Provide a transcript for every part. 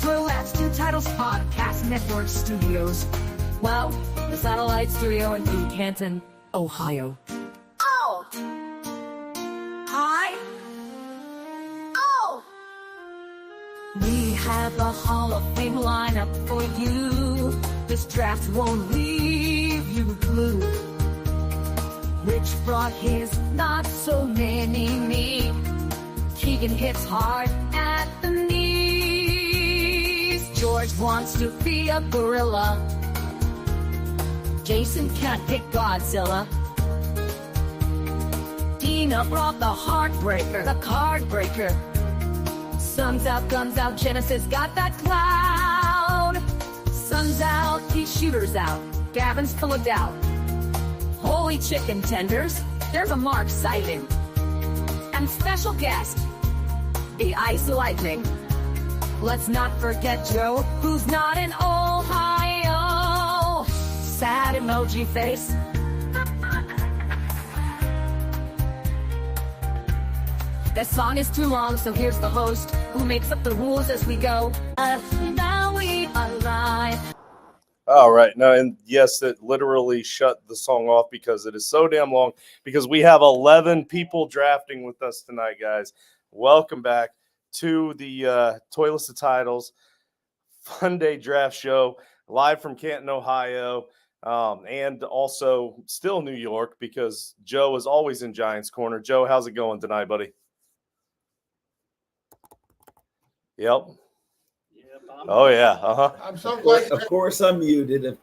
Relax Two Titles Podcast Network Studios. Well, the satellite studio in Canton, Ohio. Oh! Hi! Oh! We have a Hall of Fame lineup for you. This draft won't leave you blue. Rich brought his not so many. Keegan hits hard at the knees. George wants to be a gorilla. Jason can't pick Godzilla. Dina brought the heartbreaker, the card breaker. Sun's out, guns out, Genesis got that cloud. Sun's out, he shooters out. Gavin's full of doubt. Holy chicken tenders, there's a Mark sighting. And special guest, the Ice Lightning. Let's not forget Joe, who's not in Ohio. Sad emoji face. This song is too long, so here's the host, who makes up the rules as we go. Now we are live. All right. No, and yes, it literally shut the song off because it is so damn long, because we have 11 people drafting with us tonight, guys. Welcome back to the Toilets of Titles Funday draft show, live from Canton, Ohio, and also still New York, because Joe is always in Giants Corner. Joe, how's it going tonight, buddy? Yep. Oh, yeah. I'm so glad. Of course I'm muted.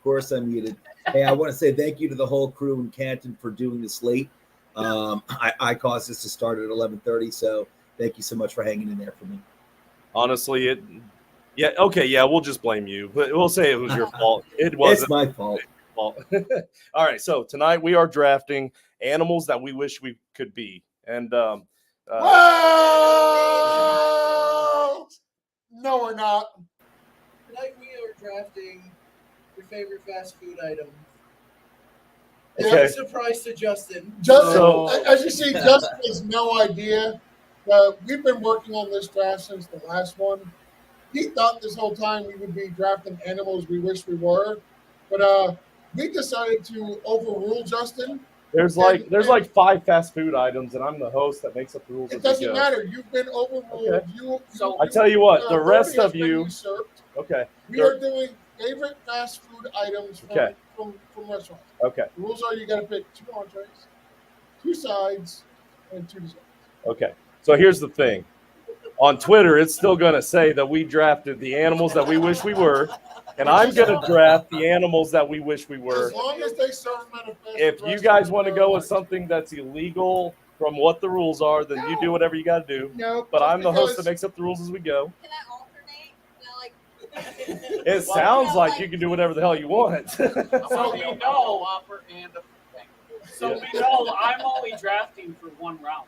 Hey, I want to say thank you to the whole crew in Canton for doing this late. I caused this to start at 11:30, so thank you so much for hanging in there for me. Honestly, we'll just blame you. But we'll say it was your fault. It wasn't. It's my fault. All right, so tonight we are drafting animals that we wish we could be. And Whoa! No, we're not. Tonight we are drafting your favorite fast food item. Okay. I'm surprised to Justin. Justin, as you see, Justin has no idea. We've been working on this draft since the last one. He thought this whole time we would be drafting animals we wish we were, but we decided to overrule Justin. There's like 5 fast food items, and I'm the host that makes up the rules. It doesn't matter. You've been overruled. Okay. I tell you what, the rest of you. Okay. We are doing favorite fast food items from restaurants. Okay. The rules are you got to pick 2 entrees, 2 sides, and 2 desserts. Okay. So here's the thing. On Twitter, it's still going to say that we drafted the animals that we wish we were, and I'm going to draft the animals that we wish we were. As long as they serve them at a fast If food you guys restaurant, want to go with something that's illegal from what the rules are, then you do whatever you got to do. No, But I'm the host because- that makes up the rules as we go. Can I alternate? It sounds like you can do whatever the hell you want. So we know, So we know I'm only drafting for 1 round,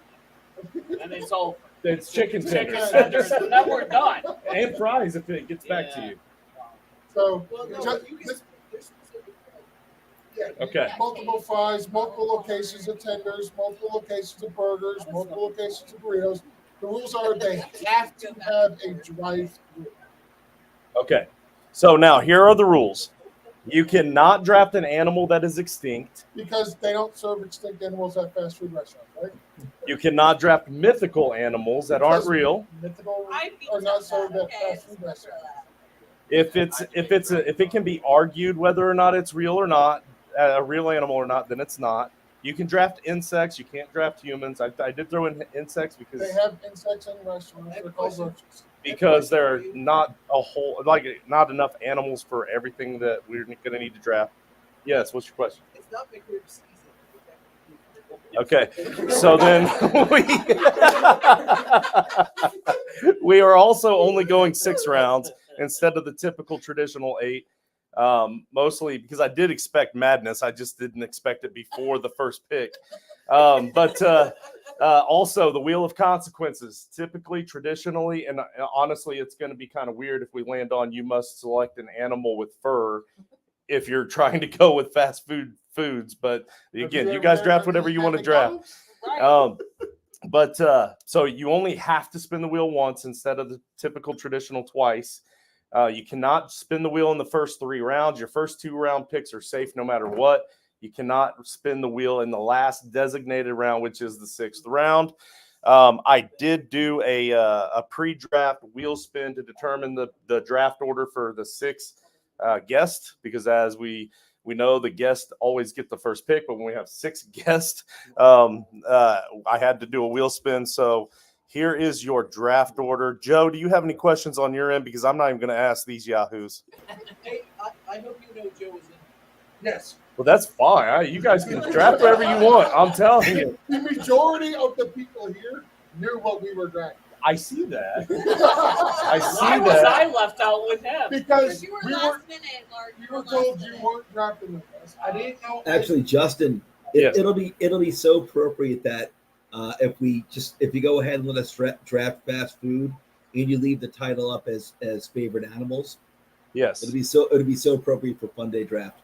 and it's over. It's chicken Chicken tenders. tenders, and then we're done. And fries if it gets back to you. So, Well, no, ju- you can, this- there's specific Okay. multiple fries, multiple locations of tenders, multiple locations of burgers, multiple locations of burritos. The rules are they have to have a drive-through. Okay. So now here are the rules. You cannot draft an animal that is extinct. Because they don't serve extinct animals at fast food restaurants, right? You cannot draft mythical animals that aren't real. Mythical I beat are not that. served at Okay, fast food restaurants. If it can be argued whether or not it's real or not, a real animal or not, then it's not. You can draft insects. You can't draft humans. I did throw in insects They because have insects in restaurants. They're called roaches. there are not not enough animals for everything that we're going to need to draft. Yes. What's your question? It's not McRib season. Okay, so then we are also only going 6 rounds instead of the typical traditional 8. Mostly because I did expect madness. I just didn't expect it before the first pick. But also the wheel of consequences. Typically, traditionally, and honestly, it's going to be kind of weird if we land on you must select an animal with fur if you're trying to go with fast foods. But again, you guys draft whatever you want to draft. So you only have to spin the wheel once instead of the typical traditional twice. You cannot spin the wheel in the first 3 rounds. Your first 2 round picks are safe no matter what. You cannot spin the wheel in the last designated round, which is the 6th round. I did do a pre-draft wheel spin to determine the draft order for the 6 guest, because as we know, the guests always get the first pick, but when we have 6 guests, I had to do a wheel spin. So here is your draft order. Joe, do you have any questions on your end? Because I'm not even going to ask these yahoos. Hey, I hope you know Joe is in. Yes. Well, that's fine. You guys can draft whatever you want. I'm telling you. The majority of the people here knew what we were drafting. I see that. I Why was I left out with him? Because You were we last minute, Mark. we were told you weren't drafting with us. I didn't know. Actually, Justin, Yes. it'll be so appropriate that if you go ahead and let us draft fast food and you leave the title up as favorite animals, Yes. it'll be so appropriate for Funday draft.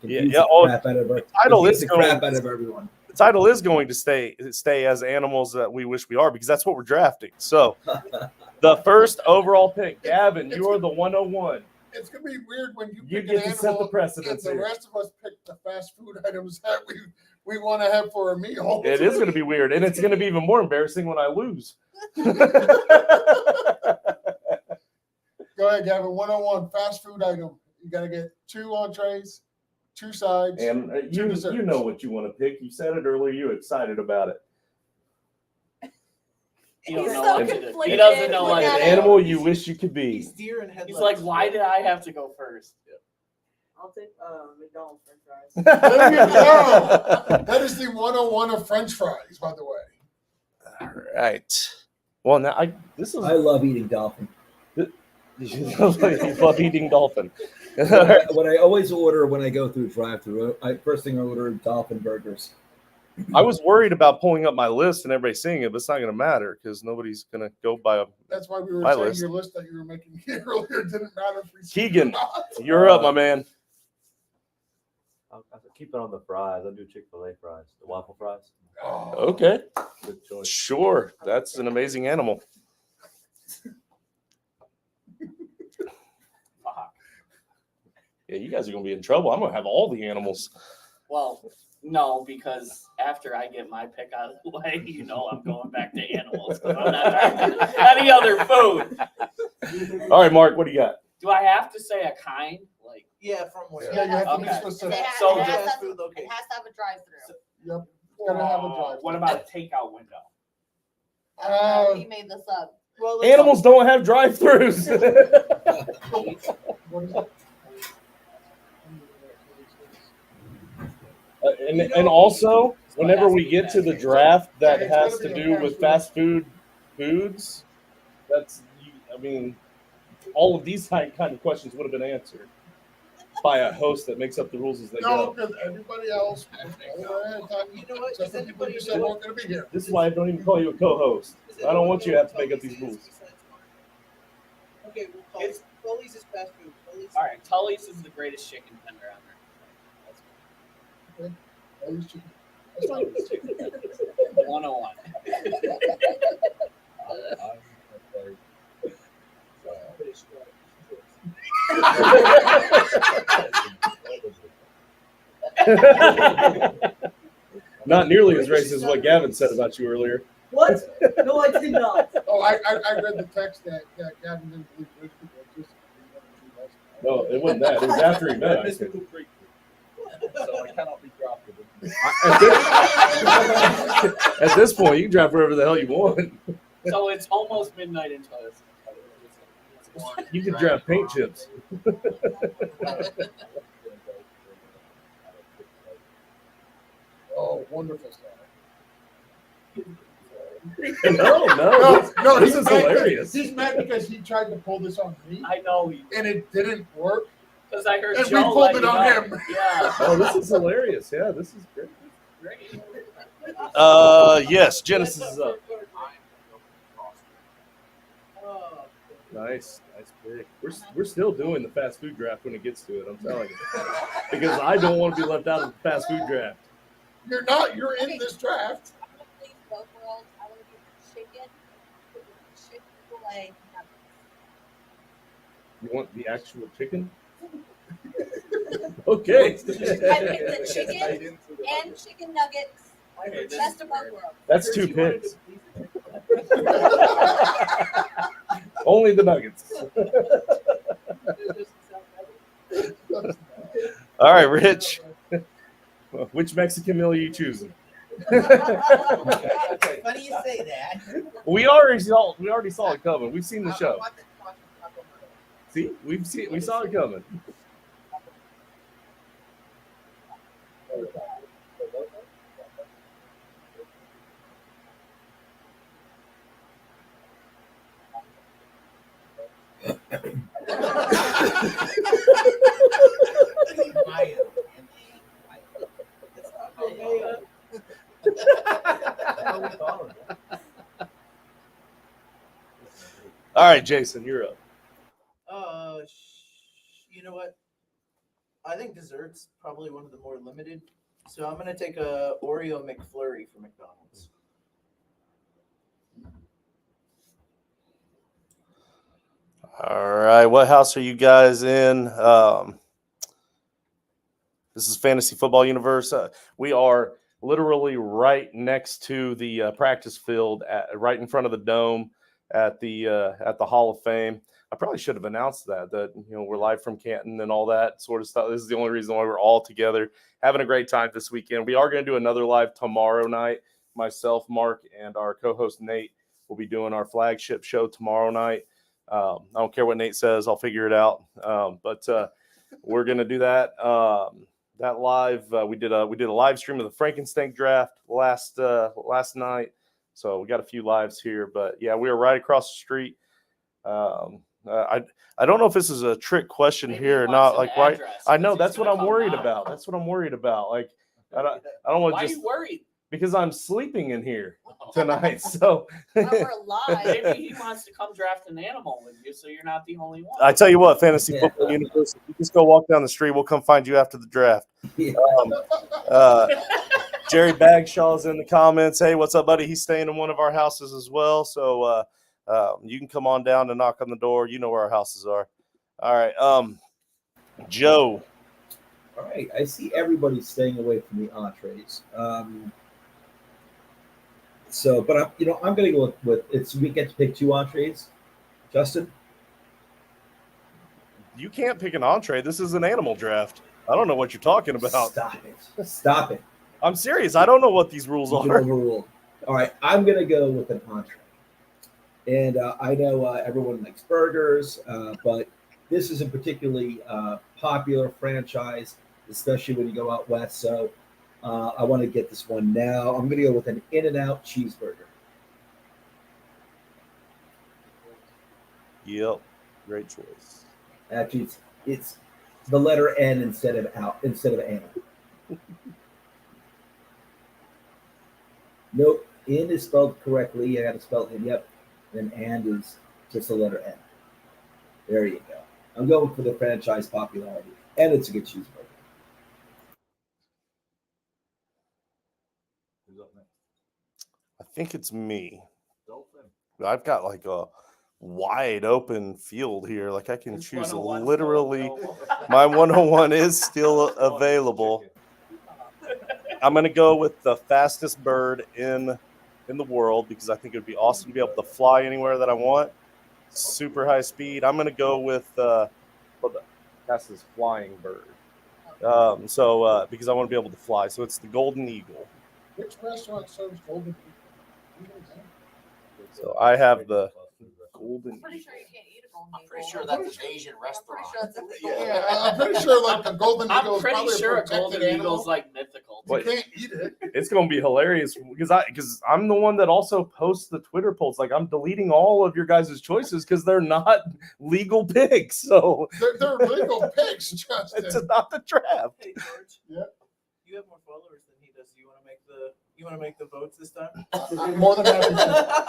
Confuse Yeah. the Oh, crap out of the title confuse is the going- crap out of everyone. The title is going to stay as animals that we wish we are, because that's what we're drafting. So the first overall pick, Gavin, you are the 101. It's gonna be weird when you You pick get an to set the animal precedence and the here. rest of us pick the fast food items that we want to have for a meal. It is going to be weird, and it's going to be even more embarrassing when I lose. Go ahead, Gavin. 101 fast food item. You got to get 2 entrees, 2 sides. And you know what you want to pick. You said it earlier. You're excited about it. He don't He's know so what to do. conflicted. He doesn't know Look what at to An it. do. animal you wish you could be. He's deer and headlights. He's like, why did I have to go first? I'll take McDonald's French fries. There you go. That is the 101 of French fries, by the way. All right. Well, now this is I love eating dolphin. you love eating dolphin. What I always order when I go through drive-through, first thing I order dolphin burgers. I was worried about pulling up my list and everybody seeing it, but it's not going to matter because nobody's going to go by. That's why we were My saying list. your list that you were making earlier didn't matter if we Keegan. or not. You're up, my man. I'll keep it on the fries. I'll do Chick-fil-A fries, the waffle fries. Oh. Okay. Good choice. Sure. That's an amazing animal. Fuck. Yeah, you guys are going to be in trouble. I'm going to have all the animals. Well, no, because after I get my pick out of the way, you know I'm going back to animals. 'Cause I'm not having any other food. All right, Mark, what do you got? Do I have to say a kind? Like, Yeah, from where? Yeah, you have to be Okay. specific. So it, the- has fast to, food location. it has to have a drive-through. Yep. It's gonna have a drive. what about a takeout window? We made this up. Well, let's- Animals don't have drive-throughs. What is it? And also, whenever we get to the draft that has to do with fast food foods, all of these kind of questions would have been answered by a host that makes up the rules as they No, go. because everybody else. You know what? Except for the people who said weren't going to be here. This is why I don't even call you a co-host. I don't want you to have to make up these rules. Okay, we'll call it. Tully's is fast food. Tully's. All right, Tully's is the greatest chicken tender out there. At least you- The 101. Not nearly as racist as what Gavin said about you earlier. What? No, I did not. Oh, I read the text that Gavin didn't believe rich people existed. No, it wasn't that. It was after he met us. So I cannot be drafted. At this point, you can draft wherever the hell you want. So it's almost midnight until it's. You can draft paint chips. Oh, wonderful stuff. No, this is mad hilarious. He's mad because he tried to pull this on me, I know and it didn't work. because I heard And we Joe pulled let it you on know. him. Yeah. Oh, this is hilarious. Yeah, this is great. Great. Yes, Genesis is up. Oh, Nice pick. We're still doing the fast food draft when it gets to it. I'm telling you, because I don't want to be left out of the fast food draft. You're not. You're in this draft. I'm gonna please both worlds. I want to do chicken, Chick-fil-A. You want the actual chicken? Okay. I picked the chicken and chicken nuggets. Best of both worlds. That's 2 picks. Only the nuggets. All right, Rich. Which Mexican meal are you choosing? Funny you say that. We already saw it coming. We've seen the show. See, we saw it coming. All right, Jason, you're up. You know what? I think dessert's probably one of the more limited. So I'm gonna take a Oreo McFlurry from McDonald's. All right, what house are you guys in? This is Fantasy Football Universe. We are literally right next to the practice field, right in front of the dome at the Hall of Fame. I probably should have announced that we're live from Canton and all that sort of stuff. This is the only reason why we're all together, having a great time this weekend. We are going to do another live tomorrow night. Myself, Mark, and our co-host Nate will be doing our flagship show tomorrow night. I don't care what Nate says; I'll figure it out. But we're going to do that. That live, we did a live stream of the Frankenstein draft last night. So we got a few lives here, but yeah, we are right across the street. I don't know if this is a trick question Maybe here or he not. wants Like, an right? address, I know 'cause that's he's what gonna I'm come worried down. about. That's what I'm worried about. Like, I don't want Why to are just you worried? because I'm sleeping in here tonight. So We're live. Maybe he wants to come draft an animal with you, so you're not the only one. I tell you what, Fantasy Football Universe, if you just go walk down the street, we'll come find you after the draft. Jerry Bagshaw's in the comments. Hey, what's up, buddy? He's staying in one of our houses as well. So you can come on down and knock on the door. You know where our houses are. All right. Joe. All right. I see everybody staying away from the entrees. But I'm going to go with it's. We get to pick 2 entrees. Justin? You can't pick an entree. This is an animal draft. I don't know what you're talking about. Stop it. I'm serious. I don't know what these rules are. Overruled. All right. I'm going to go with an entree. And I know everyone likes burgers, but this is a particularly popular franchise, especially when you go out west. So I want to get this one now. I'm going to go with an In-N-Out cheeseburger. Yep. Great choice. Actually, it's the letter N instead of Anna. Nope. In is spelled correctly. I got to spell it. Yep. And is just the letter N. There you go. I'm going for the franchise popularity, and it's a good cheeseburger. I think it's me. I've got like a wide open field here. Like I can choose literally. My 101 is still available. I'm going to go with the fastest bird in the world because I think it would be awesome to be able to fly anywhere that I want. Super high speed. I'm going to go with the fastest flying bird. Because I want to be able to fly. So it's the golden eagle. Which restaurant serves golden eagle? So I have the golden. I'm pretty sure you can't eat a golden I'm eagle. pretty sure that's an Asian restaurant. I'm pretty sure that's illegal. Yeah, I'm pretty sure like the golden eagle I'm is pretty probably sure a a protected golden animal. eagle's like mythical. You can't eat it. It's going to be hilarious because I'm the one that also posts the Twitter polls. Like I'm deleting all of your guys' choices because they're not legal picks. So They're legal picks, Justin. it's not the draft. Hey George. Yeah. You have more followers than he does. Do you want to make the votes this time? I'm more than happy to.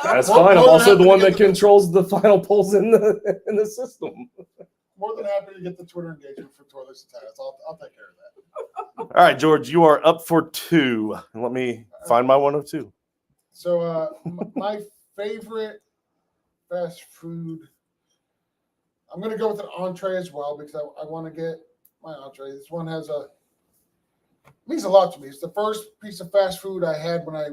That's More- fine. I'm more than also happy the to one get that controls the final polls in the system. More than happy to get the Twitter engagement for Toilets and Tires. I'll take care of that. All right, George, you are up for 2. Let me find my 102. So my favorite fast food I'm going to go with an entree as well because I want to get my entree. This one means a lot to me. It's the first piece of fast food I had when I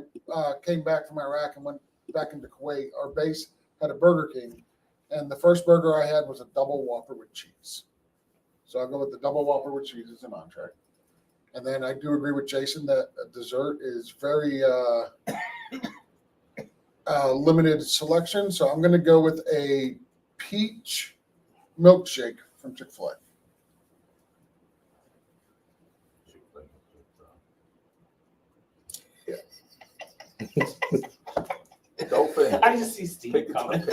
came back from Iraq and went back into Kuwait. Our base had a Burger King, and the first burger I had was a double Whopper with cheese. So I'll go with the double Whopper with cheese as an entree. And then I do agree with Jason that a dessert is very limited selection. So I'm going to go with a peach milkshake from Chick-fil-A. I just see Steve coming.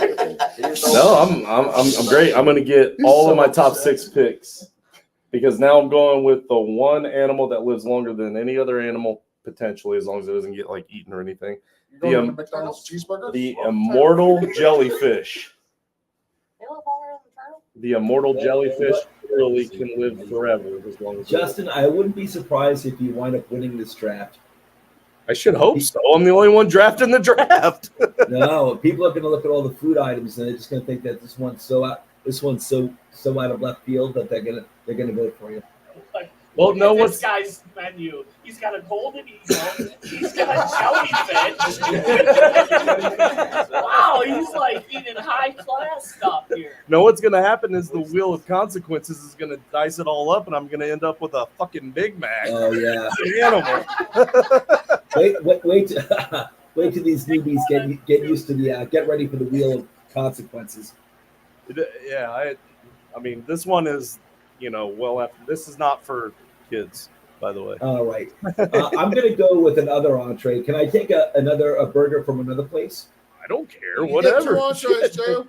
No, I'm great. I'm gonna get all of my top 6 picks because now I'm going with the one animal that lives longer than any other animal potentially, as long as it doesn't get like eaten or anything. You're going with the McDonald's cheeseburger? The immortal jellyfish. They live longer than the turtle? The immortal jellyfish literally can live forever as long as. Justin, I wouldn't be surprised if you wind up winning this draft. I should hope so. I'm the only one drafting the draft. No, people are going to look at all the food items and they're just going to think that this one's so out of left field that they're going to vote for you. Well, no, this guy's menu. He's got a golden eagle. He's got jellyfish. Wow, he's like eating high class stuff here. No, what's going to happen is the wheel of consequences is going to dice it all up, and I'm going to end up with a fucking Big Mac. Oh yeah, animal. wait till these newbies get used to the get ready for the wheel of consequences. Yeah, I mean, this one is, well after. This is not for kids, by the way. All right, I'm going to go with another entree. Can I take another burger from another place? I don't care. Whatever. Get 2 entrees, Joe.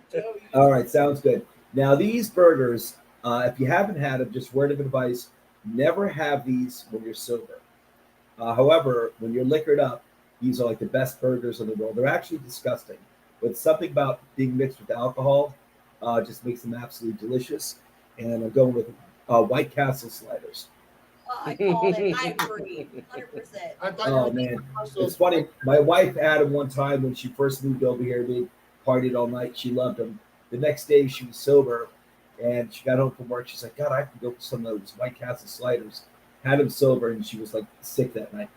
All right, sounds good. Now these burgers, if you haven't had them, just word of advice: never have these when you're sober. However, when you're liquored up, these are like the best burgers in the world. They're actually disgusting, but something about being mixed with alcohol just makes them absolutely delicious. And I'm going with White Castle sliders. I called it. I agree. 100%. Oh man, it's funny. My wife had them one time when she first moved over here. They partied all night. She loved them. The next day she was sober, and she got home from work. She's like, "God, I have to go for some of those White Castle sliders." Had them sober, and she was like sick that night.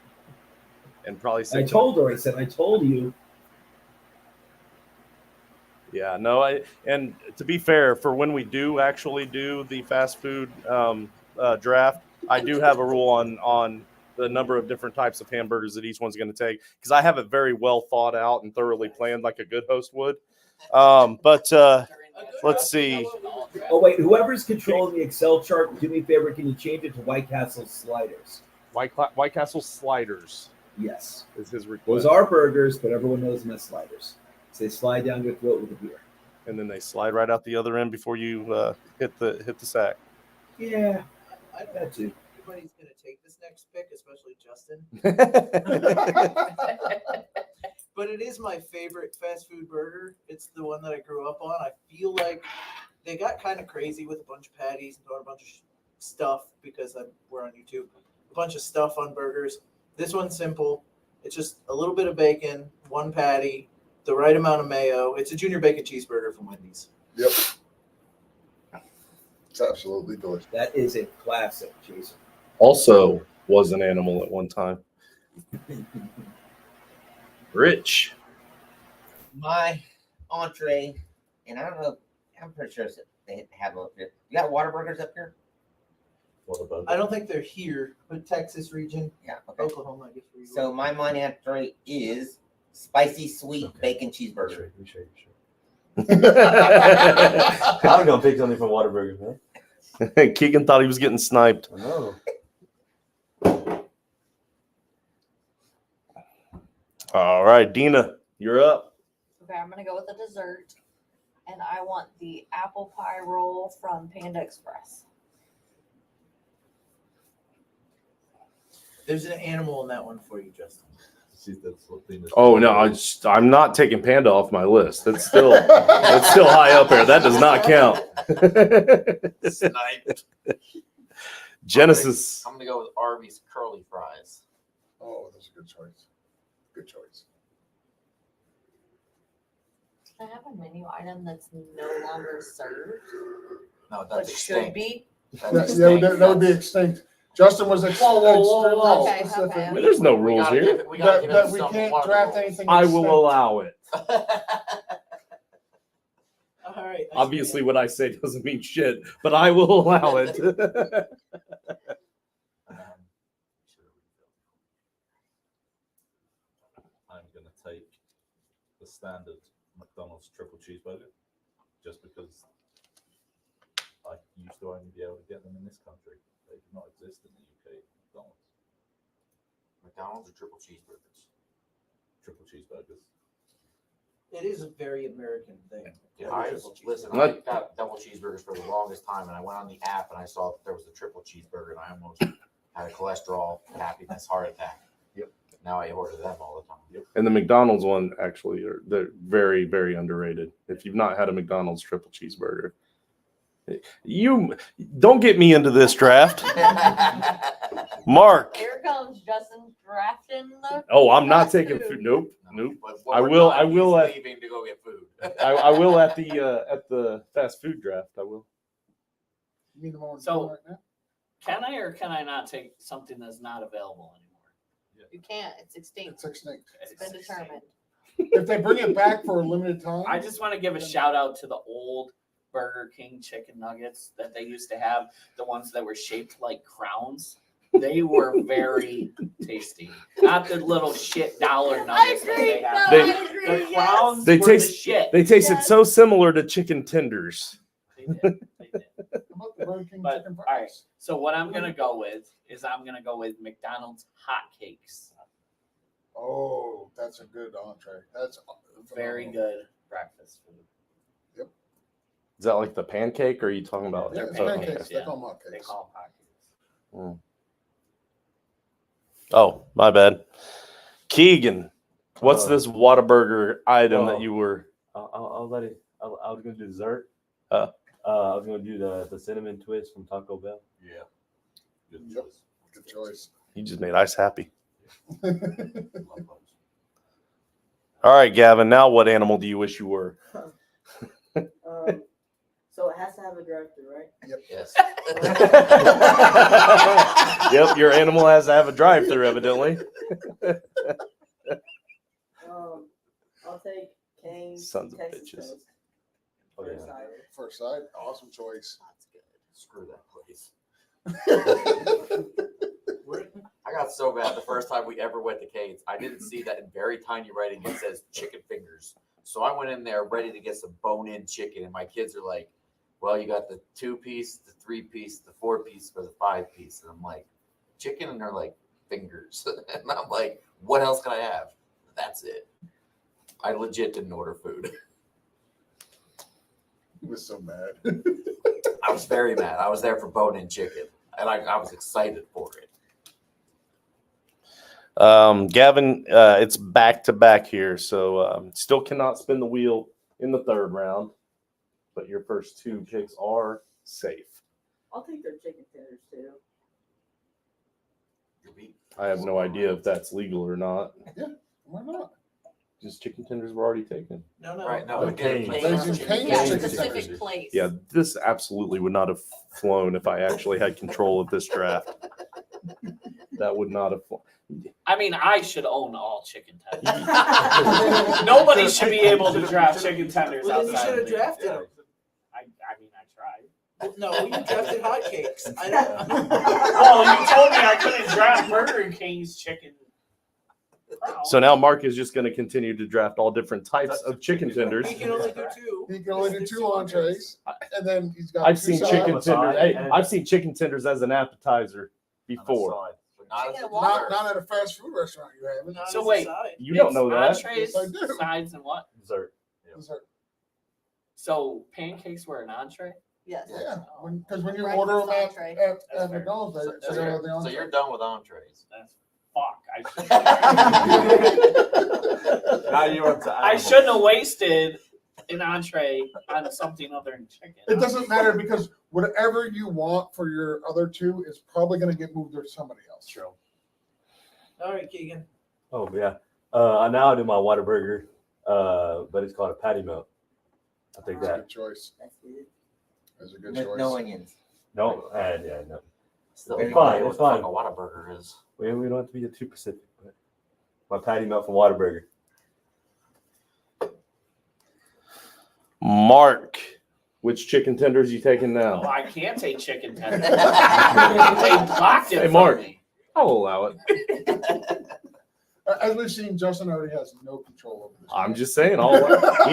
And probably sick. I told her. I said, "I told you." Yeah, no. And to be fair, for when we do actually do the fast food draft, I do have a rule on the number of different types of hamburgers that each one's going to take because I have it very well thought out and thoroughly planned, like a good host would. But let's see. Oh wait, whoever's controlling the Excel chart, do me a favor. Can you change it to White Castle sliders? White Castle sliders. Yes, is his request. Those are burgers, but everyone knows them as sliders. So they slide down your throat with a beer, and then they slide right out the other end before you hit the sack. Yeah, I don't that too. Everybody's going to take this next pick, especially Justin. But it is my favorite fast food burger. It's the one that I grew up on. I feel like they got kind of crazy with a bunch of patties and throwing a bunch of stuff because we're on YouTube. A bunch of stuff on burgers. This one's simple. It's just a little bit of bacon, 1 patty, the right amount of mayo. It's a junior bacon cheeseburger from Wendy's. Yep. It's absolutely delicious. That is a classic, Jason. Also was an animal at one time. Rich. My entree, and I don't know, I'm pretty sure they have them up here. You got Whataburgers up here? I don't think they're here, but Texas region. Yeah, okay. Oklahoma, I guess. So my entree is spicy sweet bacon cheeseburger. I'm gonna pick something from Whataburger, man. Keegan thought he was getting sniped. I know. All right, Dina, you're up. Okay, I'm gonna go with the dessert, and I want the apple pie roll from Panda Express. There's an animal in that one for you, Justin. Oh no, I'm not taking Panda off my list. It's still high up there. That does not count. Sniped. Genesis. I'm gonna go with Arby's curly fries. Oh, that's a good choice. Good choice. I have a menu item that's no longer served, No, but that's should extinct. be. That's Yeah, extinct. that would be extinct. Justin was Whoa, whoa, whoa, whoa. Okay, specific okay. There's no We rules gotta here. give it- we gotta give that it we some- can't one of the draft rules. anything. I will extinct. allow it. All right. I Obviously, see what I say doesn't mean shit, but I will allow it. I'm going to take the standard McDonald's triple cheeseburger just because I used to only be able to get them in this country. They do not exist in the UK. McDonald's. McDonald's or triple cheeseburgers? Triple cheeseburgers. It is a very American thing. Yeah, The I triple cheese. listen. I What? got double cheeseburgers for the longest time, and I went on the app and I saw that there was a triple cheeseburger, and I almost had a cholesterol, happiness, heart attack. Yep. Now I order them all the time. Yep. And the McDonald's one actually they're very, very underrated. If you've not had a McDonald's triple cheeseburger, you don't get me into this draft. Mark. Here comes Justin drafting the. Oh, I'm not fast taking food. food. Nope. No, Nope. but I when we're will- done, I will he's at- leaving to go get food. I will at the fast food draft. I will. You mean the one we're So- doing right now? Can I or can I not take something that's not available anymore? You can't. It's extinct. It's extinct. It's been determined. If they bring it back for a limited time, I just want to give a shout out to the old Burger King chicken nuggets that they used to have, the ones that were shaped like crowns. They were very tasty. Not the little shit dollar I nuggets that agree. they No, have. They- I agree. The crowns They were taste- the shit. They tasted Yes. so similar to chicken tenders. They did. They did. How about the Burger King But, chicken all right. fries? So what I'm gonna go with is I'm gonna go with McDonald's hotcakes. Oh, that's a good entree. That's Very phenomenal. good breakfast food. Is that like the pancake, or are you talking about? Yeah, it's Oh, pancakes. pancakes, They yeah. call them They hotcakes. call them hotcakes. Oh, my bad. Keegan, what's Uh, this Whataburger item well, that you were? I'll let it. I was going to do dessert. Uh. I was going to do the cinnamon twist from Taco Bell. Yeah. Good Yep. choice. Good choice. You just made Ice happy. Love those. All right, Gavin. Now, what animal do you wish you were? So it has to have a drive-through, right? Yes. Yep, your animal has to have a drive-through, evidently. I'll take Kane's Sons of Texas bitches. Toast. Oh, for a yeah. side. First side, awesome choice. That's good. Screw that place. I got so bad the first time we ever went to Cane's. I didn't see that in very tiny writing. It says chicken fingers. So I went in there ready to get some bone-in chicken, and my kids are like, "Well, you got the 2-piece, the 3-piece, the 4-piece, or the 5-piece." And I'm like, "Chicken?" And they're like, "Fingers." And I'm like, "What else can I have?" That's it. I legit didn't order food. He was so mad. I was very mad. I was there for bone-in chicken, and I was excited for it. Gavin, it's back to back here, so still cannot spin the wheel in the third round, but your first two picks are safe. I'll take their chicken tenders too. You're beat. I have no idea if that's legal or not. Why not? Just chicken tenders were already taken. No, no. Right, no, Oh, we did Cane's. Cane's Cane's. chicken. Yeah, Cane's chicken specific tenders. place. Yeah, this absolutely would not have flown if I actually had control of this draft. That would not have flown. I mean, I should own all chicken tenders. Nobody should be able to draft chicken tenders Well, then you outside. should of have me. drafted them. I mean, I tried. No, you drafted hotcakes. I don't. Well, you told me I couldn't draft Burger King's chicken. So now Mark is just going to continue to draft all different types of chicken tenders. He can only do 2. He can only do 2 entrees, and then he's got. I've 2 seen sides. chicken tenders. Hey, and- I've seen chicken tenders as an appetizer before. But not as Chicken a and water. dessert. Not at a fast food restaurant. You haven't. Not So as a wait. side. You don't know that. Entrees, Yes, I do. sides, and what? Dessert. Dessert. So pancakes were an entree? Yes. Yeah, because when you Breakfast order them entree. at That's fair. McDonald's, they So they have the you're, so entree. you're done with entrees. That's fuck. Now you're up to I animals. shouldn't have wasted an entree on something other than chicken. It doesn't matter because whatever you want for your other 2 is probably going to get moved to somebody else. True. All right, Keegan. Oh yeah. Now I do my Whataburger. But Somebody's called a patty melt. I'll take That's a that. good choice. That's good. That's a good With choice. no onions. No, yeah, no. Still, It's no fine, idea it's what the fine. fuck a Whataburger is. We don't have to be too specific. But my patty melt from Whataburger. Mark, which chicken tenders you taking Oh, now? I can't take chicken tenders. They blocked it Hey, from Mark. me. I'll allow it. As we've seen, Justin already has no control over this. I'm just saying. You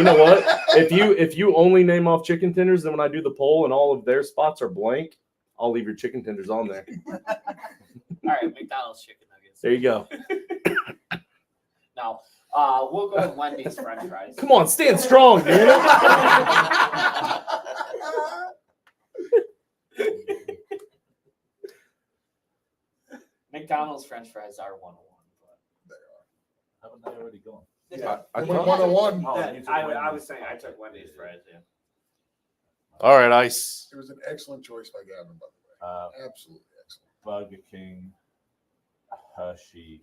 know what? If you only name off chicken tenders, then when I do the poll and all of their spots are blank, I'll leave your chicken tenders on there. All right, McDonald's chicken nuggets. There you go. No, we'll go with Wendy's French fries. Come on, stand strong, dude. McDonald's French fries are 101. Haven't they already gone? Yeah, I I went thought- 101. Oh, That- you took I Wendy's. was saying I took Wendy's fries. Yeah. All right, Ice. It was an excellent choice by Gavin, by the Uh, way. Absolutely excellent. Burger King, Hershey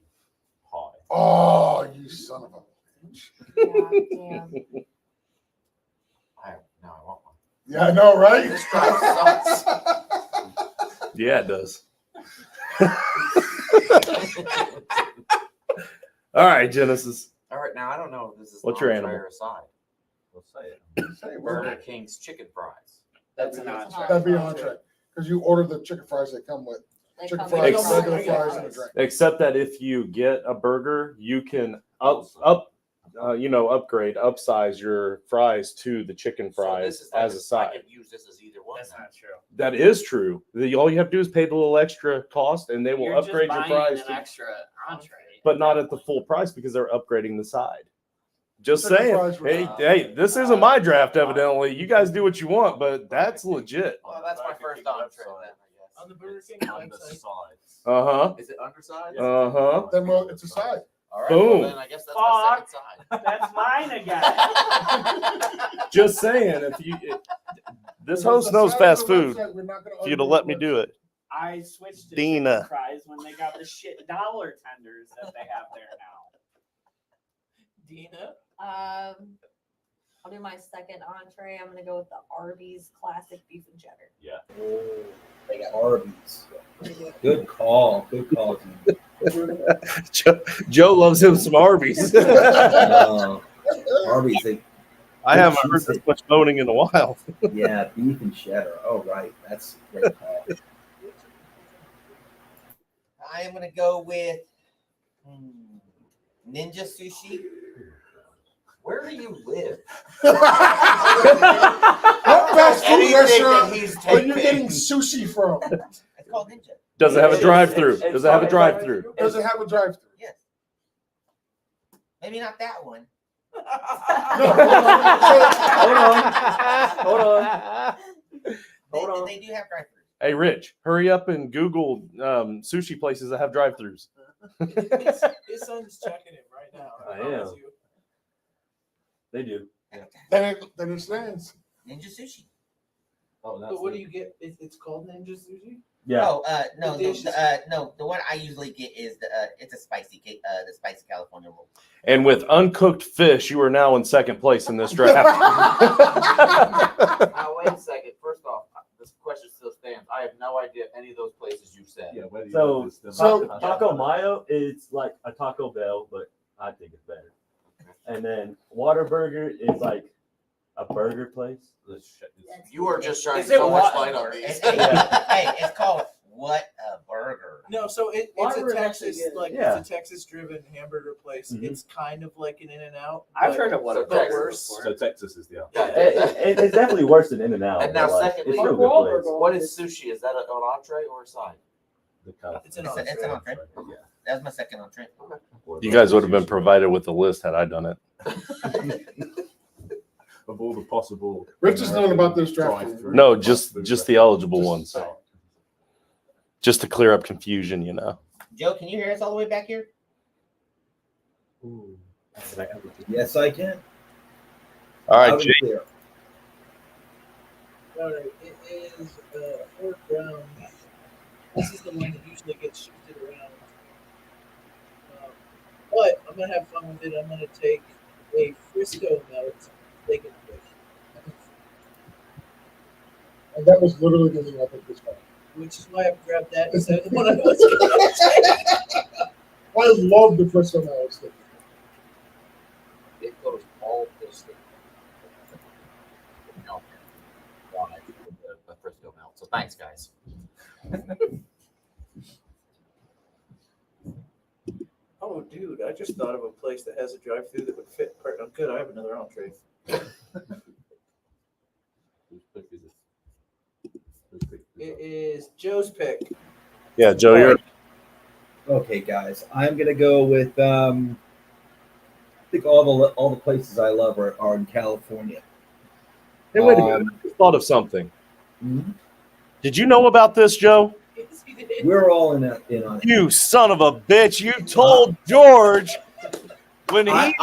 pie. Oh, you son of a bitch. Yeah, damn. I want one. Yeah, I know, right? This guy sucks. Yeah, it does. All right, Genesis. All right, now I don't know if this is What's an your entree animal? or a side. We'll say it. Say, Burger well, King's chicken fries. That's an That's entree. that'd be an entree. Because you order the chicken fries they come with. They Chicken come fries, with regular fries. fries, and a drink. Except that if you get a burger, you can upsize your fries to the chicken So fries this is like as a I side. could use this as either one. That's then. not true. That is true. All you have to do is pay the little extra cost, and they will You're upgrade just your buying fries, an extra entree. but not at the full price because they're upgrading the side. Just Chicken saying. fries were- Hey, this isn't my draft, evidently. You guys do what you want, but that's legit. Well, that's my first entree then, I guess. On the Burger It's King website. undersized. Uh-huh. Is it undersized? Uh-huh. Then well, it's a side. All right, Boom. well then I guess that's my Fuck. second side. That's mine again. Just saying, this host knows fast food. If you'd have let me do it. I switched to Dina. chicken fries when they got the shit dollar tenders that they have there now. Dina. I'll do my second entree. I'm gonna go with the Arby's classic beef and cheddar. Yeah. They got Arby's. Good call. Good call. Joe loves him some Arby's. Arby's. I haven't heard this much moaning in a while. Yeah, beef and cheddar. Oh, right. That's a great call. I am gonna go with Ninja Sushi. Where do you live? What fast food Anything that restaurant he's are you taking. getting sushi from? It's called Ninja. Does it have a It's- drive-through? it's- Does it have a drive-through? Does it have a drive-through? Yes. Maybe not that one. Hold on. Hold on. They do have drive-throughs. Hey, Rich, hurry up and Google sushi places that have drive-throughs. His son's checking it right now. I promise am. you. They do. Then it stands. Ninja Sushi. Oh, that's But what the- do you get? It's called Ninja Sushi. Yeah. Oh, no, The dish is- no. The one I usually get is it's a spicy cake, the spicy California roll. And with uncooked fish, you are now in second place in this draft. Now wait a second. First off, this question still stands. I have no idea any of those places you said. Yeah, whether you So, love this, So- Taco Mayo is like a Taco Bell, but I think it's better. And then Whataburger is like a burger place. You are just shining Is it so much what? light on It's, these. hey, it's called What a Burger. No, so it's Whataburger a is Texas actually good. like Yeah. it's a Texas-driven hamburger place. Mhm. It's kind of like an In-N-Out. I've but- heard of what So a but Texas. worse. So Texas is the answer. It's definitely worse than In-N-Out. And now but, like, secondly, it's still a Wahlburger good place. What is sushi? Is that an entree or a side? The California- It's an It's an entree. Yeah. That was my second entree. You guys would have been provided with a list had I done it. Of all the possible. Rich has known about this draft. drive-through No, fast food just the eligible restaurants. ones. Just to clear up confusion, you know. Joe, can you hear us all the way back here? Yes, I can. All Loud right, and Jake. clear. All right, it is fourth round. This is the one that usually gets shifted around. But I'm gonna have fun with it. I'm gonna take a Frisco melt bacon fish, And that was literally the thing I picked this one. which is why I grabbed that instead of the one I was going to take. I love the Frisco mallet stick. It goes all this thing. No, the Frisco melt. So thanks, guys. Oh, dude, I just thought of a place that has a drive-through that would fit. Oh, good, I have another entree. Whose pick is it? Whose pick is It it? is Joe's pick. Yeah, Joe, you're Okay, guys, I'm gonna go with. I think all the places I love are in California. Hey, wait a minute. I just thought of something. Mhm. Did you know about this, Joe? Yes, he did. We're all in on it. You son of a bitch! You told George when he.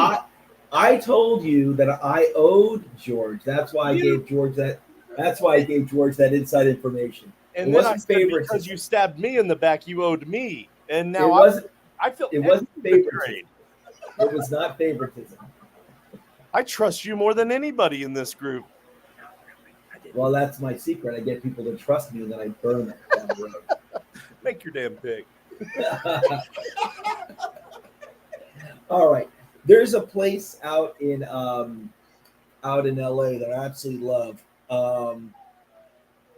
I told you that I owed George. That's why I gave George that. That's why I gave George that inside information. And It then I wasn't said favoritism. because you stabbed me in the back, you owed me. And It now wasn't. I feel It wasn't betrayed. favoritism. It was not favoritism. I trust you more than anybody in this group. Well, that's my secret. I get people to trust me, and then I burn them down the road. Make your damn pick. All right. There's a place out in LA that I absolutely love.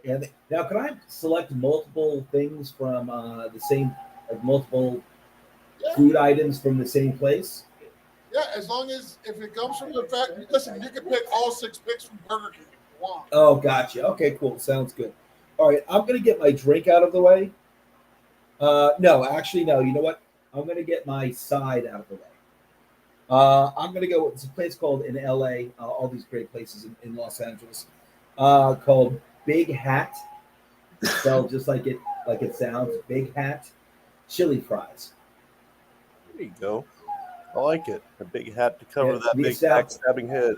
And now, can I select multiple things from the same, like multiple food items from the same place? Yeah, as long as if it comes from the fact, listen, you can pick all 6 picks from Burger King if you want. Oh, gotcha. Okay, cool. Sounds good. All right, I'm gonna get my drink out of the way. No, actually, no. You know what? I'm gonna get my side out of the way. I'm gonna go. It's a place called in LA. All these great places in Los Angeles, called Big Hat. Spelled just like it sounds. Big Hat chili fries. There you go. I like it. A big hat to cover Yeah, that the big estab- backstabbing head.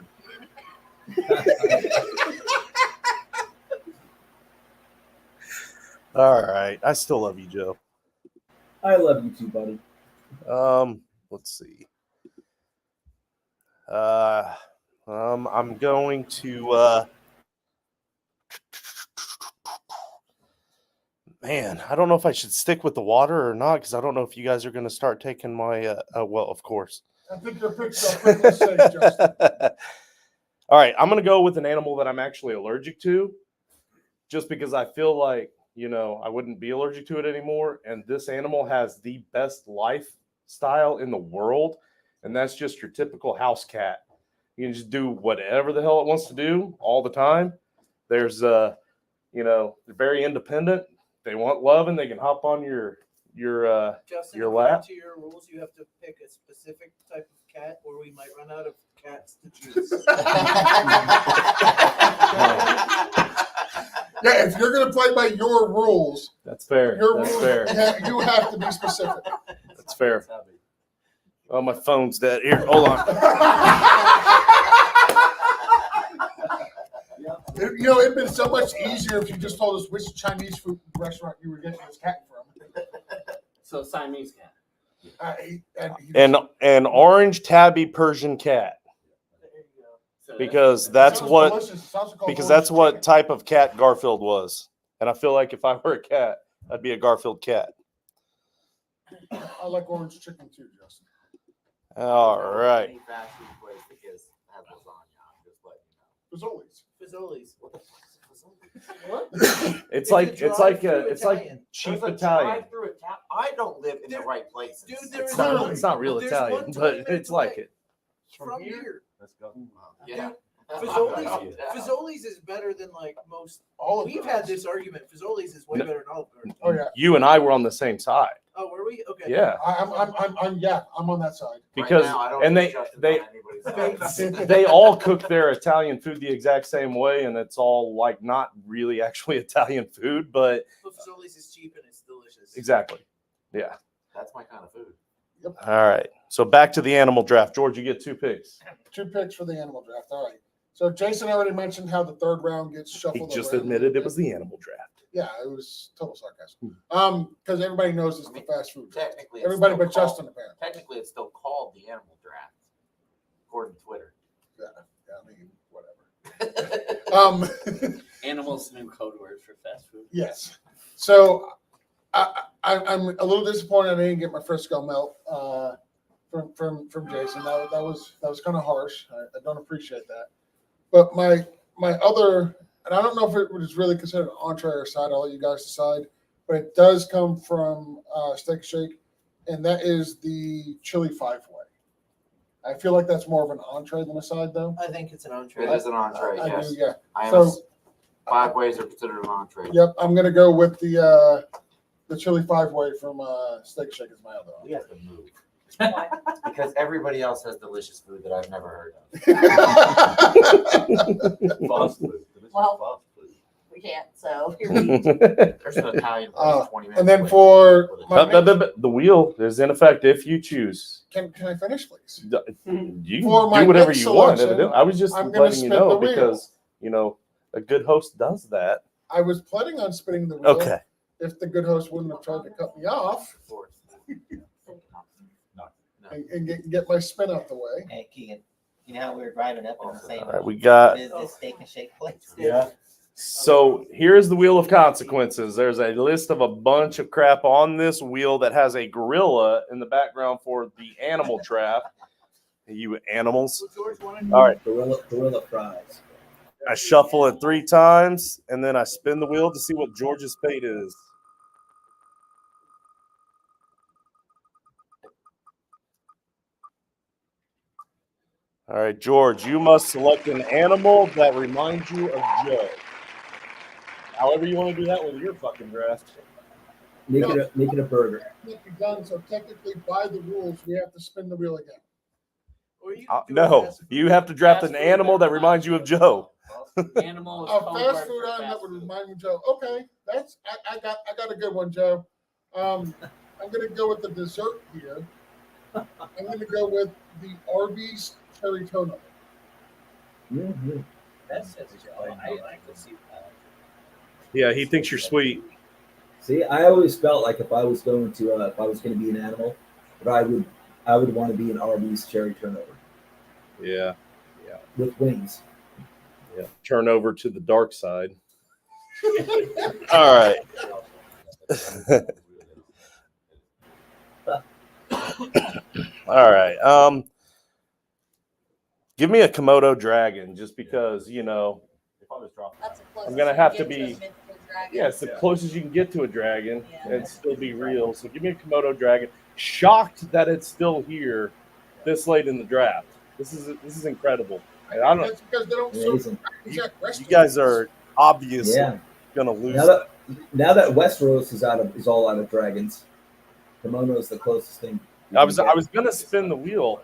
All right. I still love you, Joe. I love you too, buddy. Let's see. I'm going to man, I don't know if I should stick with the water or not because I don't know if you guys are going to start taking my well, of course. I think your picks are pretty safe, Justin. All right, I'm going to go with an animal that I'm actually allergic to just because I feel like, I wouldn't be allergic to it anymore. And this animal has the best lifestyle in the world. And that's just your typical house cat. You can just do whatever the hell it wants to do all the time. There's, they're very independent. They want love and they can hop on your Justin, your according lap. to your rules, you have to pick a specific type of cat, or we might run out of cats to choose. Yeah, if you're gonna play by your rules, That's fair. your That's rules fair. you have to be specific. That's fair. Oh, my phone's dead. Here, hold on. It'd been so much easier if you just told us which Chinese food restaurant you were getting this cat from. So Siamese cat. An orange tabby Persian cat. So Because that's what type of cat Garfield was. And I feel like if I were a cat, I'd be a Garfield cat. I like orange chicken too, Justin. All right. Any fast food place that has lasagna, I'm just letting you know. Fazoli's. What the fuck is lasagna? What? It's like Italian. cheap There's a Italian. drive-through Italian. I don't live in the right place. Dude, It's there's not- It's not real There's Italian, one but 20 minutes it's like away. it. From here. Let's go. Yeah. Fazoli's is better than like most. All of We've those. had this argument. Fazoli's is way No. better than Olive Garden. Oh yeah. You and I were on the same side. Oh, were we? Okay. Yeah. I'm on that side. Because right now, I don't and think they Justin's they on anybody's side. they all cook their Italian food the exact same way, and it's all like not really actually Italian food, but But Fazoli's is cheap and it's delicious. exactly. Yeah. That's my kind of food. All right. So back to the animal draft. George, you get 2 picks. 2 picks for the animal draft. All right. So Jason already mentioned how the 3rd round gets He shuffled. just around. admitted it was the animal draft. Yeah, it was total sarcasm. Because everybody knows it's the fast food draft. Technically, Everybody it's still but called- Justin apparently. Technically, it's still called the animal draft. according to Twitter. I mean, whatever. Animals' new code word for fast food. Yes. So I'm a little disappointed I didn't get my Frisco melt from Jason. That was kind of harsh. I don't appreciate that. But my other, and I don't know if it was really considered an entree or side. I'll let you guys decide. But it does come from Steak Shake, and that is the chili 5-way. I feel like that's more of an entree than a side, though. I think it's an entree. It is an entree, I yes. do, yeah. I am So 5 ways are considered an entree. yep, I'm gonna go with the chili 5-way from Steak Shake is my other one. We have to move. Because everybody else has delicious food that I've never heard of. Fast food. Delicious Well, fast food. we can't, so here we There's an Italian place 20 minutes And then away for from me. my The wheel is in effect if you choose. can I finish, please? You For can my do whatever next you want. selection, Evidently. I was just I'm gonna letting you spin know the wheel. because a good host does that. I was planning on spinning the wheel. Okay. If the good host wouldn't have tried to cut me off and get my spin out the way. Hey, Keegan, you know how we were driving up in the same All right, we got. business steak and shake place? Yeah. So here's the wheel of consequences. There's a list of a bunch of crap on this wheel that has a gorilla in the background for the animal trap. You animals. All right. Gorilla fries. I shuffle it 3 times and then I spin the wheel to see what George's fate is. All right, George, you must select an animal that reminds you of Joe. However you want to do that with your fucking draft. Make it a burger. Can't be done, so technically by the rules we have to spin the wheel again. Or you No, can do a fast- you have to draft Fast an food animal that reminds you of Joe. Animal is A code fast word food for item that fast would food. remind me of Joe. Okay, that's I got a good one, Joe. I'm gonna go with the dessert here. I'm gonna go with the Arby's cherry turnover. Mm-hmm. That says Joe. I could see that. Yeah, he thinks you're sweet. See, I always felt like if I was going to be an animal, that I would want to be an Arby's cherry turnover Yeah. with wings. Yeah. Turn over to the dark side. All right. All right. Give me a Komodo dragon just because, If I was drafting, That's the closest I'm gonna you have can to get be- a mythical dragon. yeah, it's the closest you can get to a dragon Yeah. and still be real. So give me a Komodo dragon. Shocked that it's still here this late in the draft. This is incredible. And I don't That's because they don't serve Amazing. you restaurants. guys are obviously Yeah. gonna lose. Now that Westeros is all out of dragons, Kimono is the closest thing. you I can was get. gonna spin the wheel.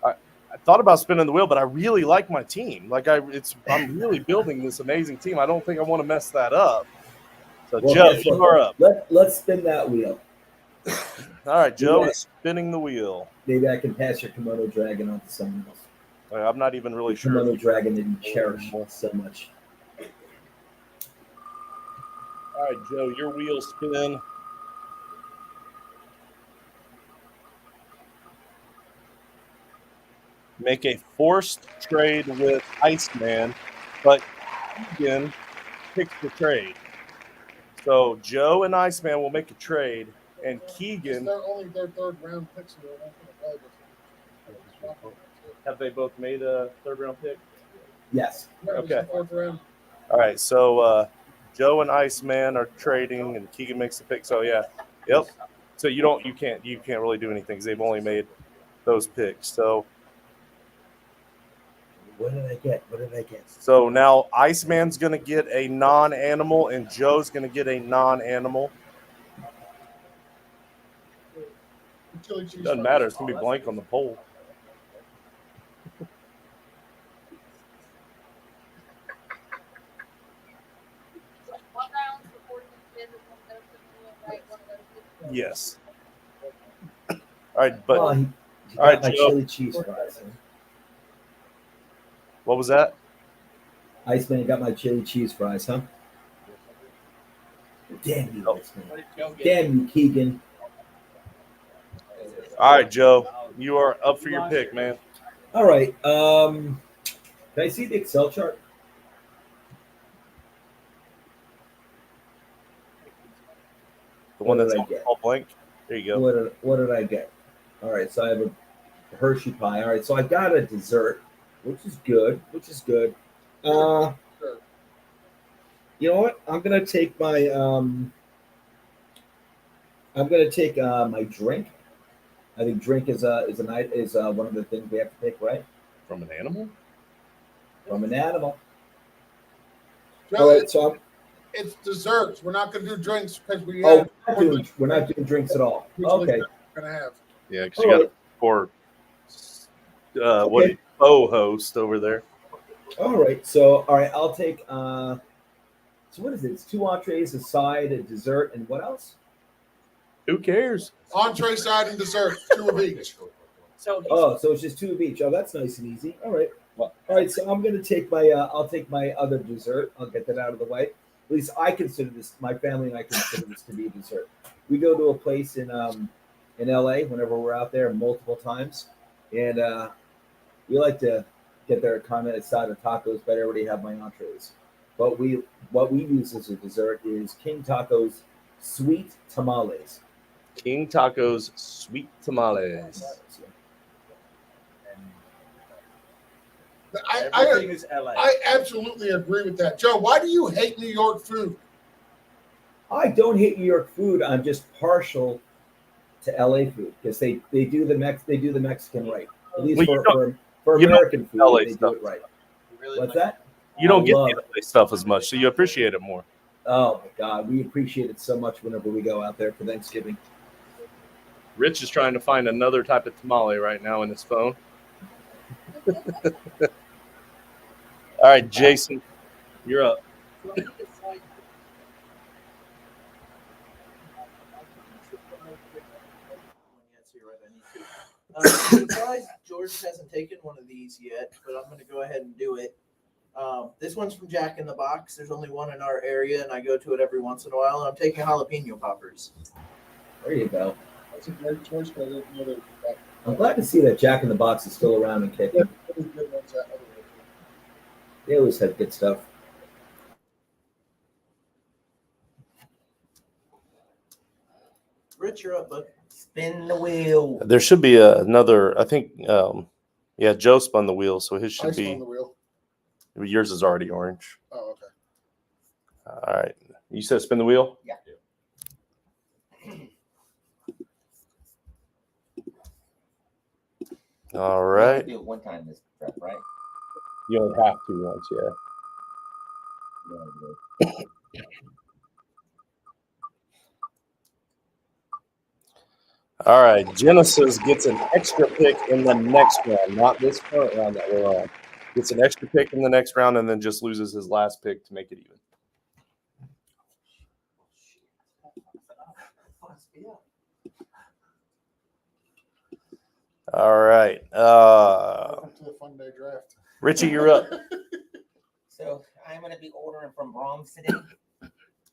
I thought about spinning the wheel, but I really like my team. I'm really building this amazing team. I don't think I want to mess that up. So Well, Joe, guess you what? are up. Let's spin that wheel. All right, Joe Yeah. is spinning the wheel. Maybe I can pass your Komodo dragon on to someone else. I'm not even really The sure. Komodo if dragon that you cherish so much. All right, Joe, your wheel spin. Make a forced trade with Iceman, but Keegan picks the trade. So Joe and Iceman will make a trade, and Keegan, They're only their third round picks. So they're not gonna play this. have they both made a 3rd-round pick? Yes. Yeah, it was the Okay. 4th round. All right, so Joe and Iceman are trading, and Keegan makes the pick. So yeah, yep. So you can't really do anything because they've only made those picks. So What did I get? So now Iceman's going to get a non-animal and Joe's going to get a non-animal. Chili cheese Doesn't fries. matter. It's going to be blank on the poll. What rounds before you spin is one of those that you write one of those? Yes. All right, but Well, he all right, got my Joe. chili cheese fries. What was that? Iceman got my chili cheese fries, huh? Damn you, Nope. Iceman. Damn you, Keegan. All right, Joe. You are up for your pick, man. All right. Can I see the Excel chart? The one What that's did I get? all blank. There you go. What did I get? All right, so I have a Hershey pie. All right, so I got a dessert, which is good. Sure. You know what? I'm gonna take my my drink. I think drink is one of the things we have to take, right? From an animal? From an animal. Joe, All right, so it's desserts. We're not going to do drinks because we we're have. not doing drinks at all. Which Okay. we're going to have. Yeah, because All you got right. poor Okay. what host over there. All right. So all right, I'll take so what is it? It's 2 entrees, a side, a dessert, and what else? Who cares? Entree, side, and dessert. 2 of each. So So it's just 2 of each. Oh, that's nice and easy. All right. All right. So I'm gonna take my I'll take my other dessert. I'll get that out of the way. At least I consider this. My family and I consider this to be a dessert. We go to a place in LA whenever we're out there multiple times, and we like to get their carne asada tacos, but I already have my entrees. But what we use as a dessert is King Taco's sweet tamales. King Tacos sweet tamales. Everything is LA. I absolutely agree with that. Joe, why do you hate New York food? I don't hate New York food. I'm just partial to LA food because they do the Mexican right. At least Well, for you don't American get food, LA they stuff. do it right. What's that? You don't I get love the LA stuff as much, so you appreciate it more. Oh my God, we appreciate it so much whenever we go out there for Thanksgiving. Rich is trying to find another type of tamale right now in his phone. All right, Jason, you're up. I'm surprised George hasn't taken one of these yet, but I'm going to go ahead and do it. This one's from Jack in the Box. There's only one in our area, and I go to it every once in a while. And I'm taking jalapeno poppers. There you go. That's a great choice, but I didn't know that. I'm glad to see that Jack in the Box is still around and kicking. They always have good stuff. Rich, you're up, bud. Spin the wheel. There should be another. I think, yeah, Joe spun the wheel, so his I should be. spun the wheel. Yours is already orange. Oh, okay. All right. You said spin the wheel? Yeah. All We right. only do it one time this prep, right? You only have to once, yeah. All right. Genesis gets an extra pick in the next round, not this current round that we're on. Gets an extra pick in the next round and then just loses his last pick to make it even. All right. Welcome to the Funday draft. Richie, you're up. So I'm gonna be ordering from Brahms today.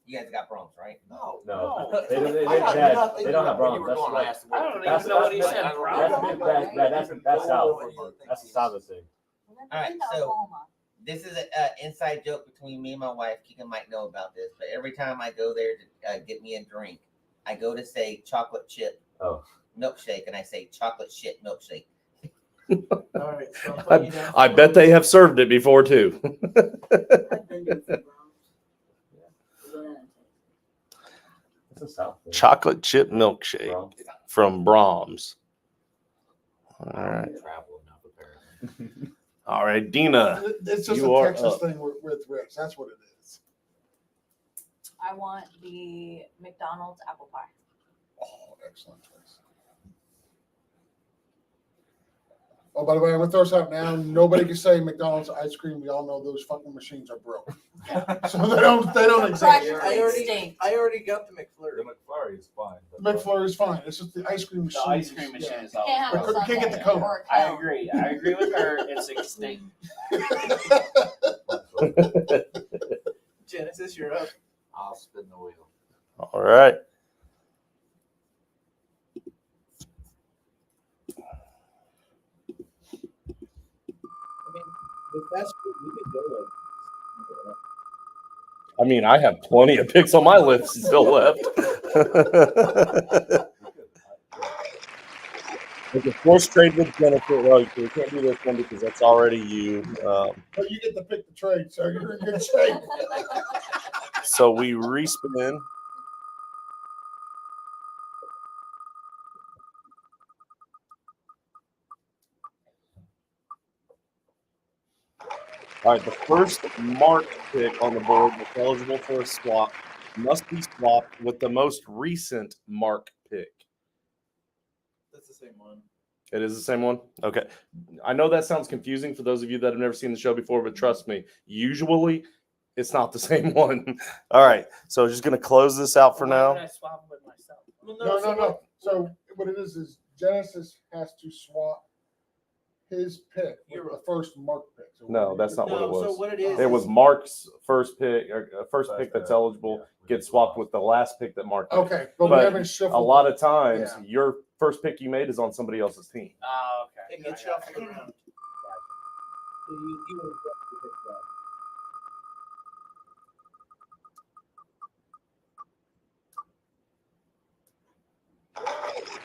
You guys got Brahms, right? No. I They don't have when you Brahms. were going, I asked I don't That's even know what he said. That's South. That's the South thing. All right, so this is an inside joke between me and my wife. Keegan might know about this, but every time I go there to get me a drink, I go to say chocolate chip milkshake, and I say chocolate shit milkshake. All right. So I'm putting you down I for bet they have served it before too. It's a South thing. Chocolate chip milkshake Brahms. from Brahms. All right. travel enough apparently. All right, Dina. It's just You a are Texas up. thing with Rich. That's what it is. I want the McDonald's apple pie. Oh, excellent choice. Oh, by the way, I'm gonna throw this out now. Nobody can say McDonald's ice cream. We all know those fucking machines are broke. So they don't exist. Practically I already got the McFlurry. The McFlurry is fine. The McFlurry is fine. It's just the ice cream The machine. ice cream machine is You can't have out. a Can't get the sundae Coke. or a I Coke. agree. I agree with her. It's extinct. Genesis, you're up. I'll spin the wheel. All right. I mean, I have plenty of picks on my list still left. Okay, force trade with Jennifer. Well, you can't do this one because that's already you. But you get to pick the trade, so you're in good shape. So we respin. All right, the first marked pick on the board that's eligible for a swap must be swapped with the most recent mark pick. That's the same one. It is the same one? Okay. I know that sounds confusing for those of you that have never seen the show before, but trust me, usually it's not the same one. All right. So just going to close this out for Why now. would I swap with myself? Well, No. So what it is Genesis has to swap his pick with the first mark pick. So No, that's not what it No, was. so what it is? It was Mark's first pick, or first pick that's eligible Yeah, gets swapped with the last pick that Mark made. Okay, but we But haven't shuffled. a lot of times, Yeah. your first pick you made is on somebody else's team. Oh, okay. It gets shuffled around.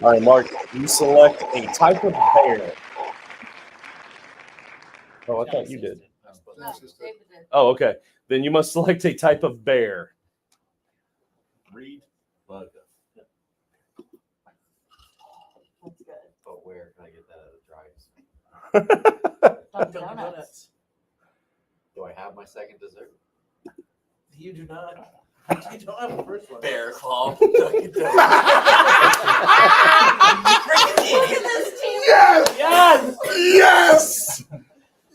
All right, Mark, you select a type of bear. Oh, I thought you did. No, David did. Oh, okay. Then you must select a type of bear. Reed burger. That's good. But where can I get that at a Dry's? Dunkin' Dunkin' Donuts. Do I have my second dessert? You do not. You don't have the first one. Bear Claw. Look at this team. Yes! Yes! Yes!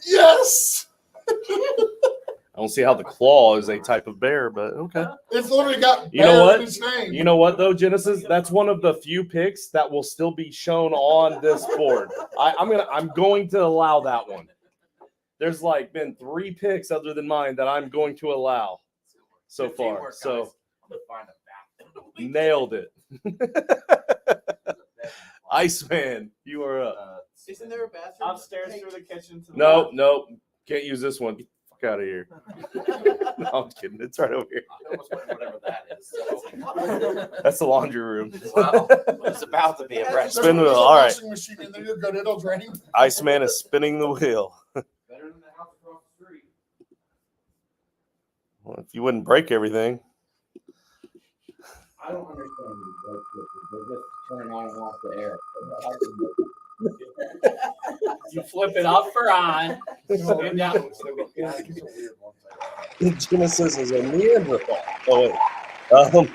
Yes! I don't see how the claw is a type of bear, but okay. It's literally got You know bear what? in its name. You know what, though, Genesis? That's one of the few picks that will still be shown on this board. I'm going to allow that one. There's like been 3 picks other than mine that I'm going to allow so Good far. teamwork, So guys. I'm gonna find a bathroom. nailed it. Iceman, you are up. Isn't there a bathroom Upstairs through the kitchen to the No, can't use this one. Get the fuck out of here. No, I'm kidding. It's right over here. I almost went whatever that is. So. That's the laundry room. Well, it's about to be a breakfast. Spin the wheel. There's a All right. washing machine in there. You're good. It'll drain. Iceman is spinning the wheel. Better than the house across the street. Well, if you wouldn't break everything. I don't understand these. They're just turning on and off the air. You flip it up for on. And down. Genesis is a Neanderthal. Oh, wait.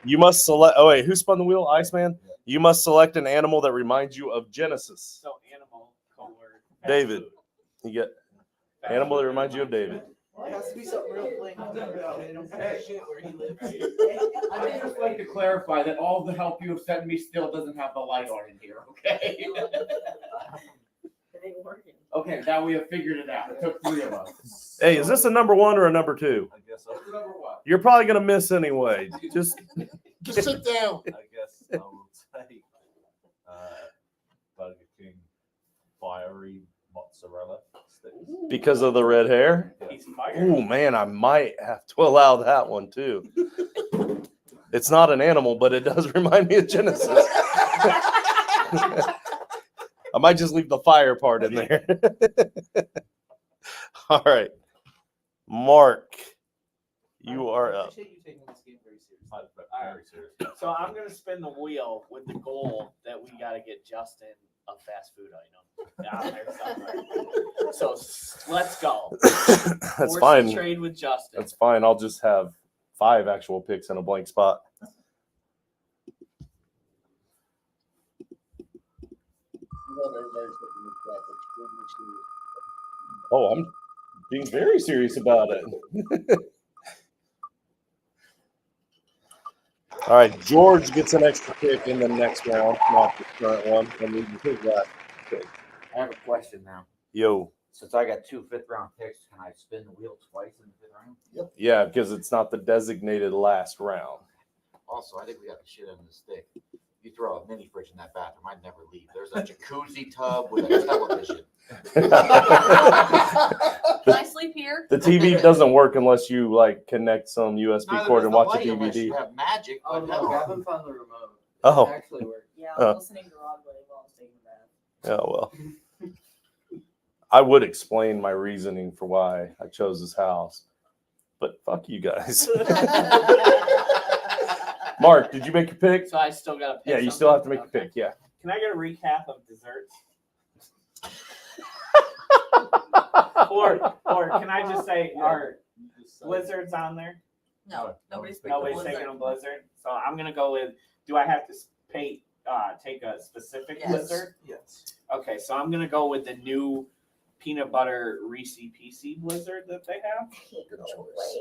You must select. Oh, wait. Who spun the wheel? Iceman? You must select an animal that reminds you of Genesis. So animal color. David. You get animal that reminds you of David. It has to be something real plain. They don't care shit where he lives. I would just like to clarify that all the help you have sent me still doesn't have the light on in here, okay? It ain't working. Okay, now we have figured it out. It took 3 of us. Hey, is this a number 1 or a number 2? I guess What's number 1? You're probably going to miss anyway. Just sit down. I guess I will take Burger King fiery mozzarella sticks. because of the red hair. He's fired. Oh, man, I might have to allow that one, too. It's not an animal, but it does remind me of Genesis. I might just leave the fire part in there. All right. Mark, you are I up. appreciate you taking this game very seriously. Very serious. So I'm gonna spin the wheel with the goal that we gotta get Justin a fast food item out there somewhere. So let's go. That's Force the fine. Trade with Justin. That's fine. I'll just have 5 actual picks in a blank spot. Oh, I'm being very serious about it. All right, George gets an extra pick in the next round, not the current one. And we can take that pick. I have a question now. Yo. Since I got 2 5th-round picks, can I spin the wheel twice in the 5th round? Yep. Yeah, because it's not the designated last round. Also, I think we got the shit on the stick. You throw a mini fridge in that bathroom, I'd never leave. There's a jacuzzi tub with a television. Can I sleep here? The TV doesn't work unless you like connect some USB Neither cord does and the watch a light unless DVD. You have magic. Oh but no, no. Gavin found the remote. Oh. It actually worked. Yeah, I was listening to Broadway while I was taking a bath. Oh well. I would explain my reasoning for why I chose this house, but fuck you guys. Mark, did you make your pick? So I still got to pick. Yeah, you still have to make a pick. Yeah. Can I get a recap of desserts? or can I just say, are blizzards on there? No, nobody's picking Nobody's Blizzard. taking a blizzard. So I'm gonna go with. Do I have to take a specific Yes. blizzard? Yes. Okay, so I'm gonna go with the new peanut butter Reese PC blizzard that they have. Good choice.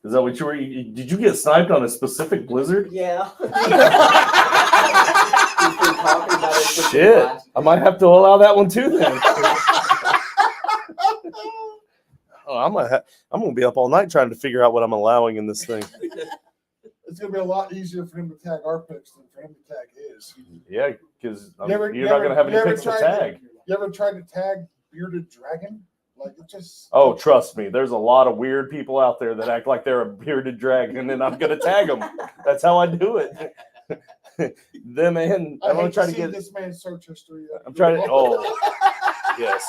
Is that what you were? Did you get sniped on a specific blizzard? Yeah. Shit, I might have to allow that one too then. Oh, I'm gonna be up all night trying to figure out what I'm allowing in this thing. It's gonna be a lot easier for him to tag our picks than for him to tag his. Yeah, because You you're not gonna have any picks to tag. You ever tried to tag Bearded Dragon? Like it just. Oh, trust me, there's a lot of weird people out there that act like they're a bearded dragon, and I'm gonna tag them. That's how I do it. Them and I'm gonna try to get this man's search history. I'm trying to. Oh, yes.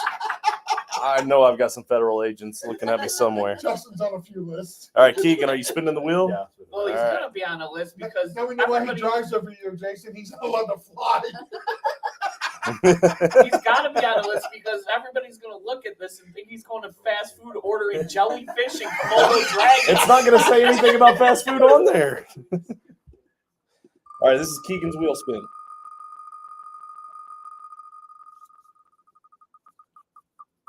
I know I've got some federal agents looking at me somewhere. Justin's on a few lists. All right, Keegan, are you spinning the wheel? Yeah. Well, he's All right. gonna be on a list because Now we know why he everybody- drives over you, Jason. He's not allowed to fly. he's got to be on a list because everybody's gonna look at this and think he's going to fast food ordering jellyfish and Komodo dragon. It's not going to say anything about fast food on there. All right, this is Keegan's wheel spin.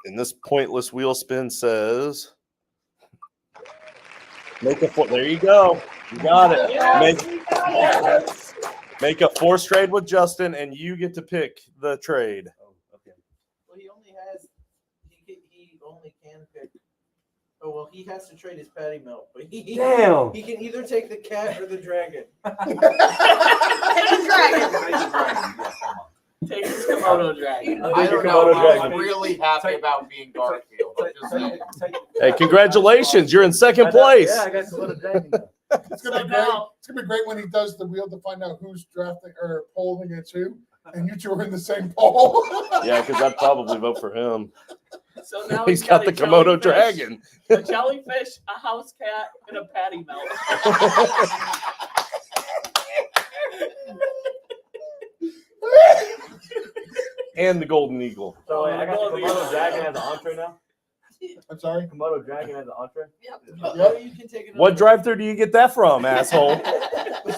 And this pointless wheel spin says, make a four. There you go. You got it. Yes. Make a force trade with Justin, and you get to pick the trade. Oh, okay. Well, he only can pick. Oh well, he has to trade his patty melt, but Damn. he can either take the cat or the dragon. Take the dragon. Take his Komodo dragon. I don't know. I'm really happy about being Garfield. I'm just saying. Hey, congratulations. You're in second place. Yeah, I got Komodo dragon. It's gonna be great. It's gonna be great when he does the wheel to find out who's drafting or polling it too, and you two are in the same poll. Yeah, because I'd probably vote for him. So now He's got the a Komodo jellyfish, dragon. a jellyfish, a house cat, and a patty melt. And the golden eagle. So wait, I got the Komodo dragon as an entree now. I'm sorry. Komodo dragon as an entree. Yep. You can take it. What drive-thru do you get that from, asshole? The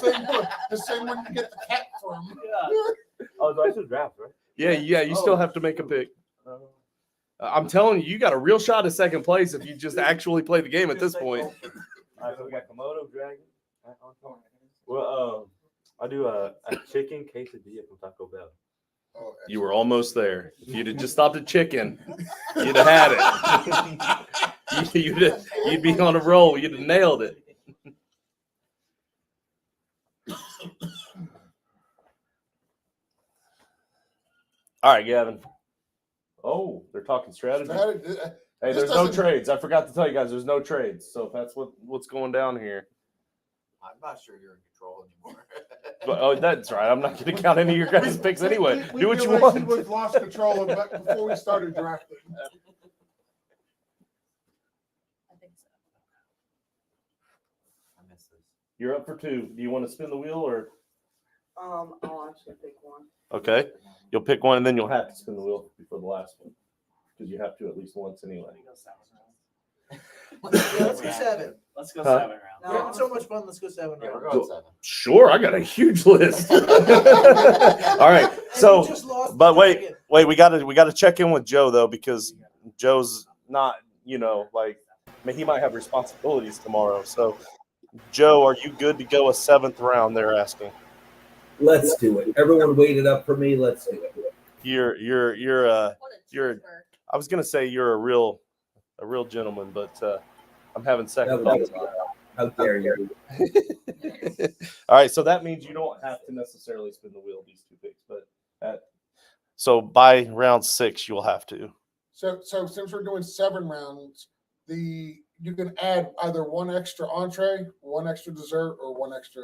same one you get the cat from. Yeah. Oh, so I should draft, right? Yeah, you still have to make a pick. I'm telling you, you got a real shot at second place if you just actually play the game at this point. All right, so we got Komodo dragon. Well, I do a chicken quesadilla from Taco Bell. Oh, You were almost there. If you'd have just stopped at chicken, you'd have had it. You'd be on a roll. You'd have nailed it. All right, Gavin. Oh, they're talking strategy. Hey, there's no trades. I forgot to tell you guys, there's no trades. So if that's what's going down here. I'm not sure you're in control anymore. But, oh, that's right. I'm not going to count any of your guys' picks anyway. Do what you realized want. We've lost control of it before we started drafting. I think so. I missed this. You're up for two. Do you want to spin the wheel or? I'll actually pick one. Okay. You'll pick one and then you'll have to spin the wheel before the last one. Because you have to at least once anyway. Let's go 7. Let's go Huh? 7 rounds. We're having so much fun. Let's go 7 Yeah, we're rounds. going 7. Sure, I got a huge list. All right. And So, you just lost but the wait, dragon. we gotta check in with Joe though, because Joe's not, like, I mean, he might have responsibilities tomorrow. So, Joe, are you good to go a 7th round? They're asking. Let's do it. Everyone waited up for me. Let's do it. You're What a You're- cheeseburger. I was gonna say you're a real gentleman, but I'm having second That would be thoughts. a lot. How dare you? All right, so that means you don't have to necessarily spin the wheel these two picks, but so by round 6 you'll have to. So since we're doing 7 rounds, you can add either one extra entree, one extra dessert, or one extra.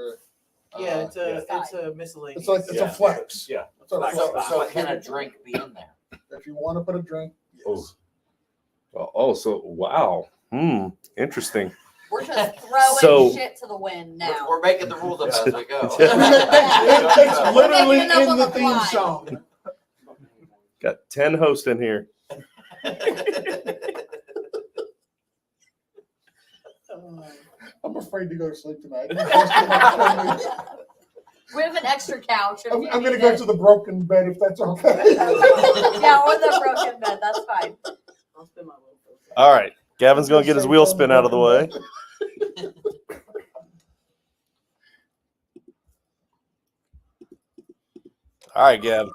Yeah, it's a miscellaneous. It's a flex. Yeah. So, So can a drink be in there? if you want to put a drink, yes. Oh, so wow. Interesting. We're just throwing So- shit to the wind now. We're making the rules up as we go. It's literally Making it up in on the the theme fly. song. Got 10 hosts in here. I'm afraid to go to sleep tonight. We have an extra couch. if I'm you going to need go it. to the broken bed if that's okay. Yeah, or the broken bed. That's fine. I'll spin my wheel first. All right. Gavin's going to get his wheel spin out of the way. All right, Gavin.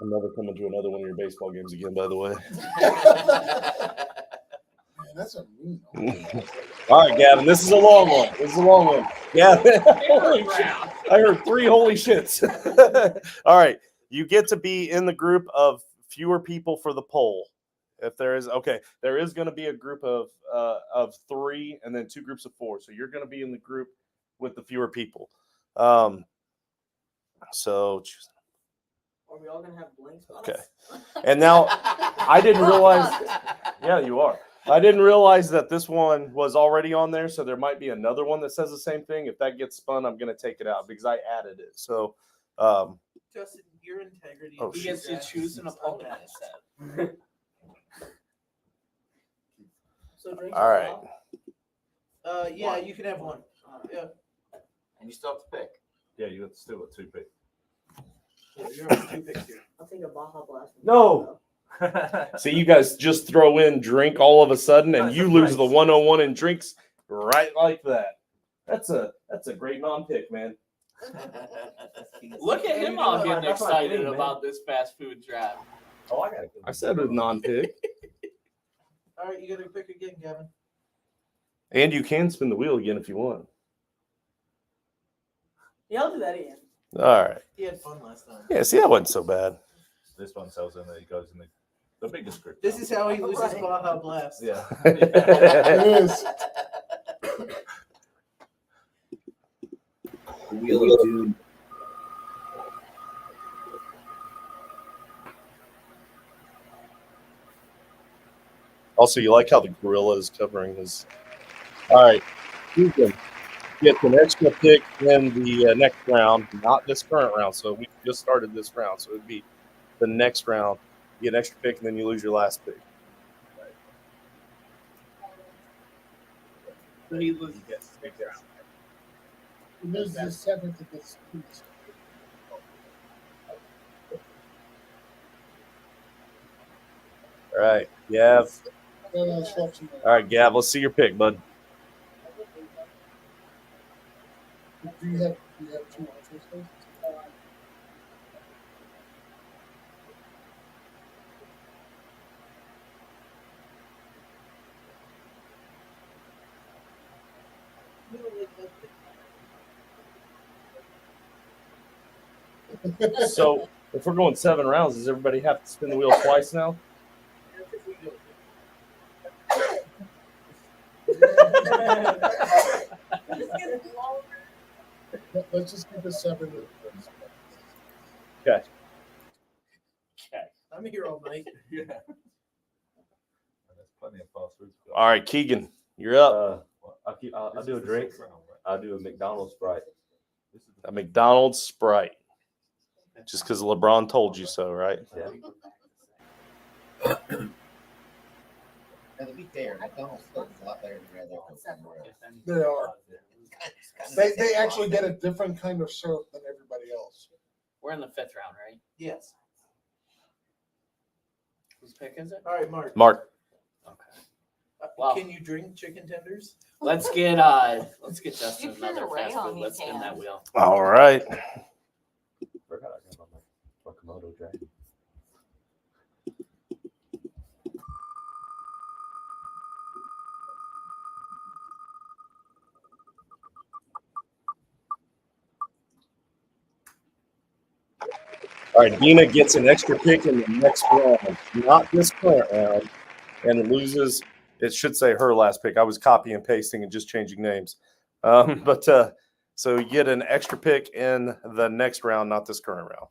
I'm never coming to another one of your baseball games again, by the way. Man, that's a mean one. All right, Gavin. This is a long one. Gavin, I heard 3 holy shits. All right. You get to be in the group of fewer people for the poll. If there is, there is going to be a group of 3 and then 2 groups of 4. So you're going to be in the group with the fewer people. So choose. Are we all gonna have blanks? Okay. And now I didn't realize. Yeah, you are. I didn't realize that this one was already on there, so there might be another one that says the same thing. If that gets spun, I'm going to take it out because I added it. So, Justin, your integrity. Oh, He shit. gets to choose an opponent instead. So drinks all are right. allowed? Yeah, you can have one. Yeah. And you still have to pick. Yeah, you still got 2 picks. Yeah, you're on 2 picks here. I'll take a Baja Blast. No. See, you guys just throw in drink all of a sudden, and you lose the 101 in drinks right like that. That's a great non-pick, man. Look at him all getting excited about this fast food draft. Oh, I got it. I said a non-pick. All right, you got to pick again, Gavin. And you can spin the wheel again if you want. Yeah, I'll do that again. All right. He had fun last time. Yeah, see, that wasn't so bad. This one tells him that he goes in the biggest group. This is how he loses Baja Blast. Yeah. It is. Wheel of Doom. Also, you like how the gorilla is covering his. All right. You can get an extra pick in the next round, not this current round. So we just started this round. So it'd be the next round. You get an extra pick, and then you lose your last pick. So he loses this round. This is the 7th of this piece. All right, Gav. All All right, Gav. Let's see your pick, bud. Do you have 2 entrees there? So if we're going 7 rounds, does everybody have to spin the wheel twice now? Let's just keep it 7. Okay. I'm here all night. Yeah. There's plenty of fast food. All right, Keegan, you're up. I'll do a drink. I'll do a McDonald's Sprite. A McDonald's Sprite. Just because LeBron told you so, right? Yeah. And to be fair, McDonald's Coke is a lot better than regular Coke somewhere else. They are. They actually get a different kind of syrup than everybody else. We're in the 5th round, right? Yes. Whose pick is it? All right, Mark. Mark. Wow. Can you drink chicken tenders? Let's get Justin You can another array fast on food. you Let's spin can. that wheel. All right. Forgot I got my Komodo dragon. All right, Dina gets an extra pick in the next round, not this current round, and loses. It should say her last pick. I was copy and pasting and just changing names. So you get an extra pick in the next round, not this current round.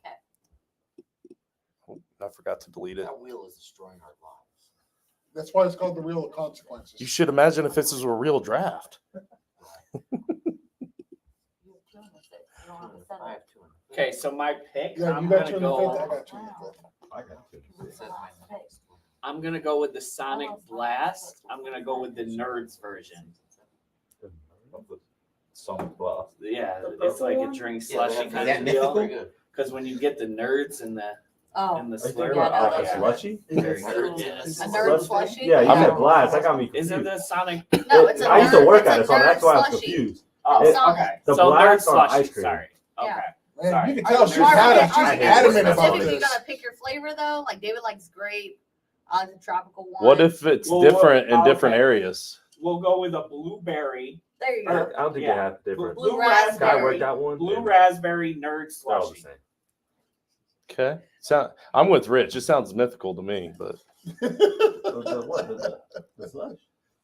Oh, I forgot to delete it. That wheel is destroying our lives. That's why it's called the Wheel of Consequences. You should imagine if this was a real draft. I have two. Okay, so my pick, Yeah, I'm you got gonna 2 in the fifth. I go. got 2 in the fifth. I got two. It says my name. I'm gonna go with the Sonic Blast. I'm gonna go with the Nerds version. Of the Sonic Blast. Yeah, it's like a drink slushy kind of deal. Because when you get the Nerds and the Oh. and the Are you slurp, thinking about like a yeah. slushy? Very good. Yes. A nerd slushie? Yeah, you said blast. That got me Isn't confused. the Sonic? No, it's a I used to nerd- work it's at a it, so nerd that's why I was slushie. confused. Oh, It's okay. The So blast Nerd or ice slushy. cream? Sorry. Okay. Yeah. Man, Sorry. you can tell she's Are you adamant specific about if you this. gotta pick your flavor though? Like David likes grape. I like the tropical one. What if it's Well, different in okay. different areas? We'll go with a blueberry. There you I go. don't think Yeah. they have different. Blue Sky raspberry. worked out one. Blue and raspberry nerd they're all the slushy. same. Okay. I'm with Rich. It sounds mythical to me, but The slush?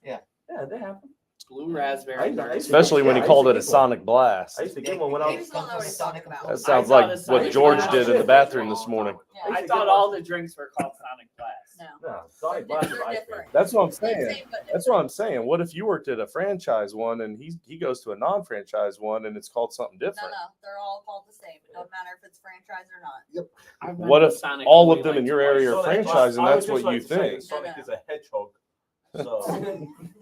Yeah. Yeah, they have them. Blue raspberry. I- I- especially when he I called used it to a get Sonic Blast. I used to get one when I Maybe was. just don't know what he's talking about. That sounds I thought like it's what Sonic George Blast. did in the bathroom this morning. Yeah. I thought all the drinks were called Sonic Blast. No. No, Sonic Blast is They're ice cream. different. That's what I'm Same, saying. same, but That's what I'm saying. What if you worked at a franchise one and he goes to a non-franchise one and it's called something No, different? they're all called the same. It don't matter if it's franchise or not. I've been What to if Sonic all only of them in like your twice. area are Sonic franchise and Blast, I that's would what just you like to say think? that Sonic is a hedgehog. So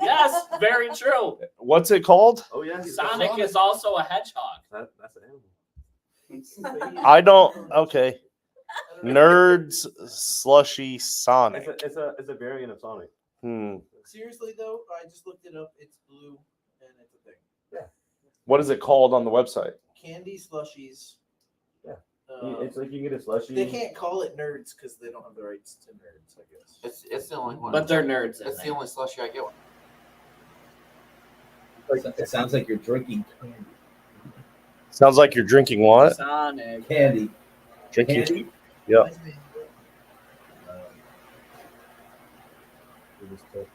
Yes, very true. What's it called? Oh yeah, Sonic is also a hedgehog. That's an animal. I don't. Okay. Nerds slushy Sonic. It's a variant of Sonic. Seriously though, I just looked it up. It's blue and it's a thing. What is it called on the website? Candy slushies. Yeah. It's like you can get a slushy. They can't call it nerds because they don't have the rights to nerds, I guess. It's the only one. But they're nerds. It's the only slushy I get. It sounds like you're drinking candy. Sounds like you're drinking what? Sonic. Candy. Drinking. Candy? Yeah. It was perfect.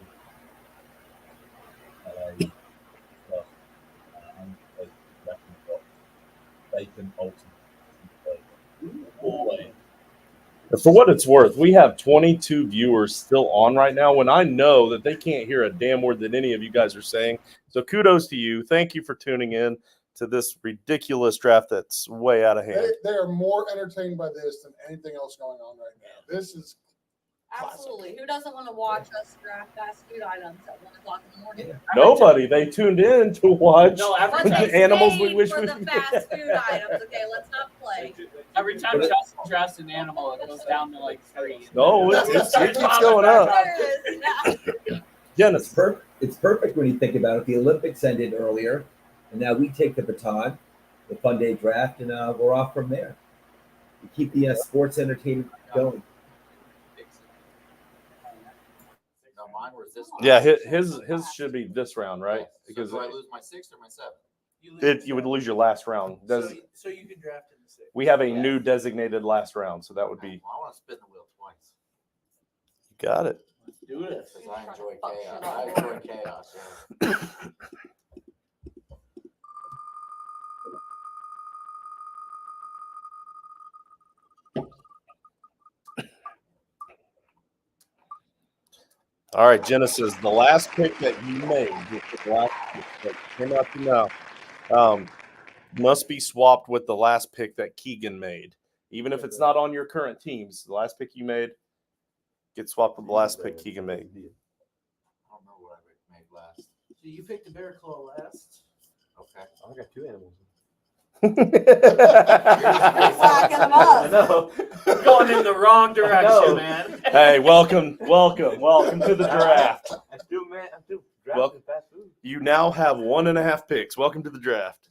bacon ultimate. Boy. For what it's worth, we have 22 viewers still on right now when I know that they can't hear a damn word that any of you guys are saying. So kudos to you. Thank you for tuning in to this ridiculous draft that's way out of hand. They are more entertained by this than anything else going on right now. This is Absolutely. Who doesn't want to watch us draft fast food items at 1 o'clock in the morning? Nobody. They tuned in to watch No, every But time, they animals we stayed wish for we the could fast food items. Okay, let's not play. every time Justin drafts an animal, it goes down to like 3. No, it keeps going up. There it is. Dennis, It's perfect when you think about it. The Olympics ended earlier, and now we take the baton, the Funday draft, and we're off from there. We keep the sports entertainment going. No, mine was this one. yeah, his should be this round, right? Because do I lose my 6th or my 7th? you would lose your last round. So you can draft in the 6th. We have a new designated last round, so that would be. Well, I want to spin the wheel twice. Got it. Do this. Because I enjoy chaos. I enjoy chaos. Yeah. All right, Genesis, the last pick that you made, the last pick that came out to now, must be swapped with the last pick that Keegan made. Even if it's not on your current teams, the last pick you made gets swapped with the last pick Keegan made. I don't know what I made last. So you picked the bear claw last. Okay. I got 2 animals. Stacking them I up. know. Going in the wrong direction, know. man. Hey, welcome to the draft. I'm still drafting Well- fast food. You now have 1.5 picks. Welcome to the draft.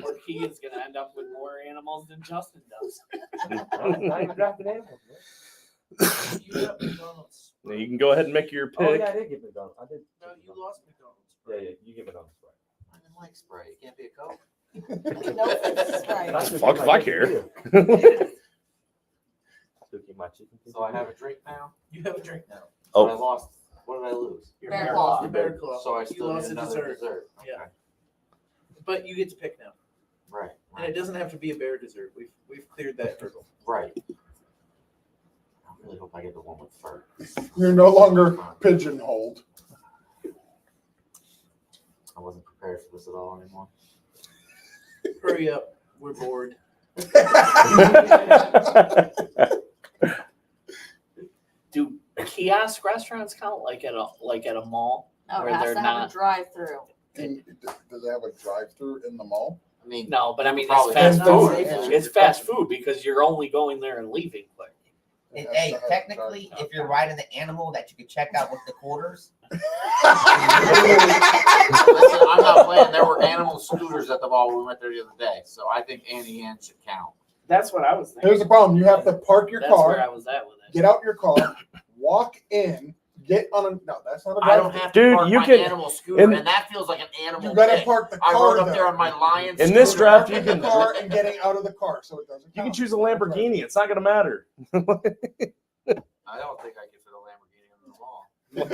Or Keegan's gonna end up with more animals than Justin does. Now you're drafting animals, man. You got McDonald's. Now you can go ahead and make your Oh pick. yeah, I did get McDonald's. I did. No, you lost McDonald's. Yeah, you get McDonald's. I didn't like spray. It can't be a Coke. No, it's right. Right. Fuck if I care. cooking my chicken. So I have a drink now. You have a drink now. Oh, I lost. What did I lose? Your Bear bear claw. claw. Bear claw. So I You still lost need a another dessert. Yeah. Okay. But you get to pick now, Right. and it doesn't have to be a bear dessert. We've cleared that hurdle. Right. I really hope I get the one with fur. You're no longer pigeonholed. I wasn't prepared for this at all anymore. Hurry up, we're bored. Do kiosk restaurants count like at a mall? No, Where it has they're to have not- a drive-through. Do they have a drive-through in the mall? I mean, No, but I mean it's probably fast have food. stores. It's fast food because you're only going there and leaving quick. Hey, technically, if you're riding the animal that you could check out with the quarters. Listen, I'm not playing. There were animal scooters at the mall when we went there the other day, so I think Annie Ann should count. That's what I was thinking. Here's the problem. You have to park your That's where I car, was at with it. get out your car, walk in, get on a. No, that's not a I don't drive-through. have to Dude, park you my can- animal scooter, and- and that feels like an animal. You gotta thing. park the I car rode up though. there on my lion. In this scooter. draft, you Parking can the car and getting out of the car, so it doesn't. You can count. choose a Lamborghini. It's not going to matter. I don't think I could fit a Lamborghini in the mall. But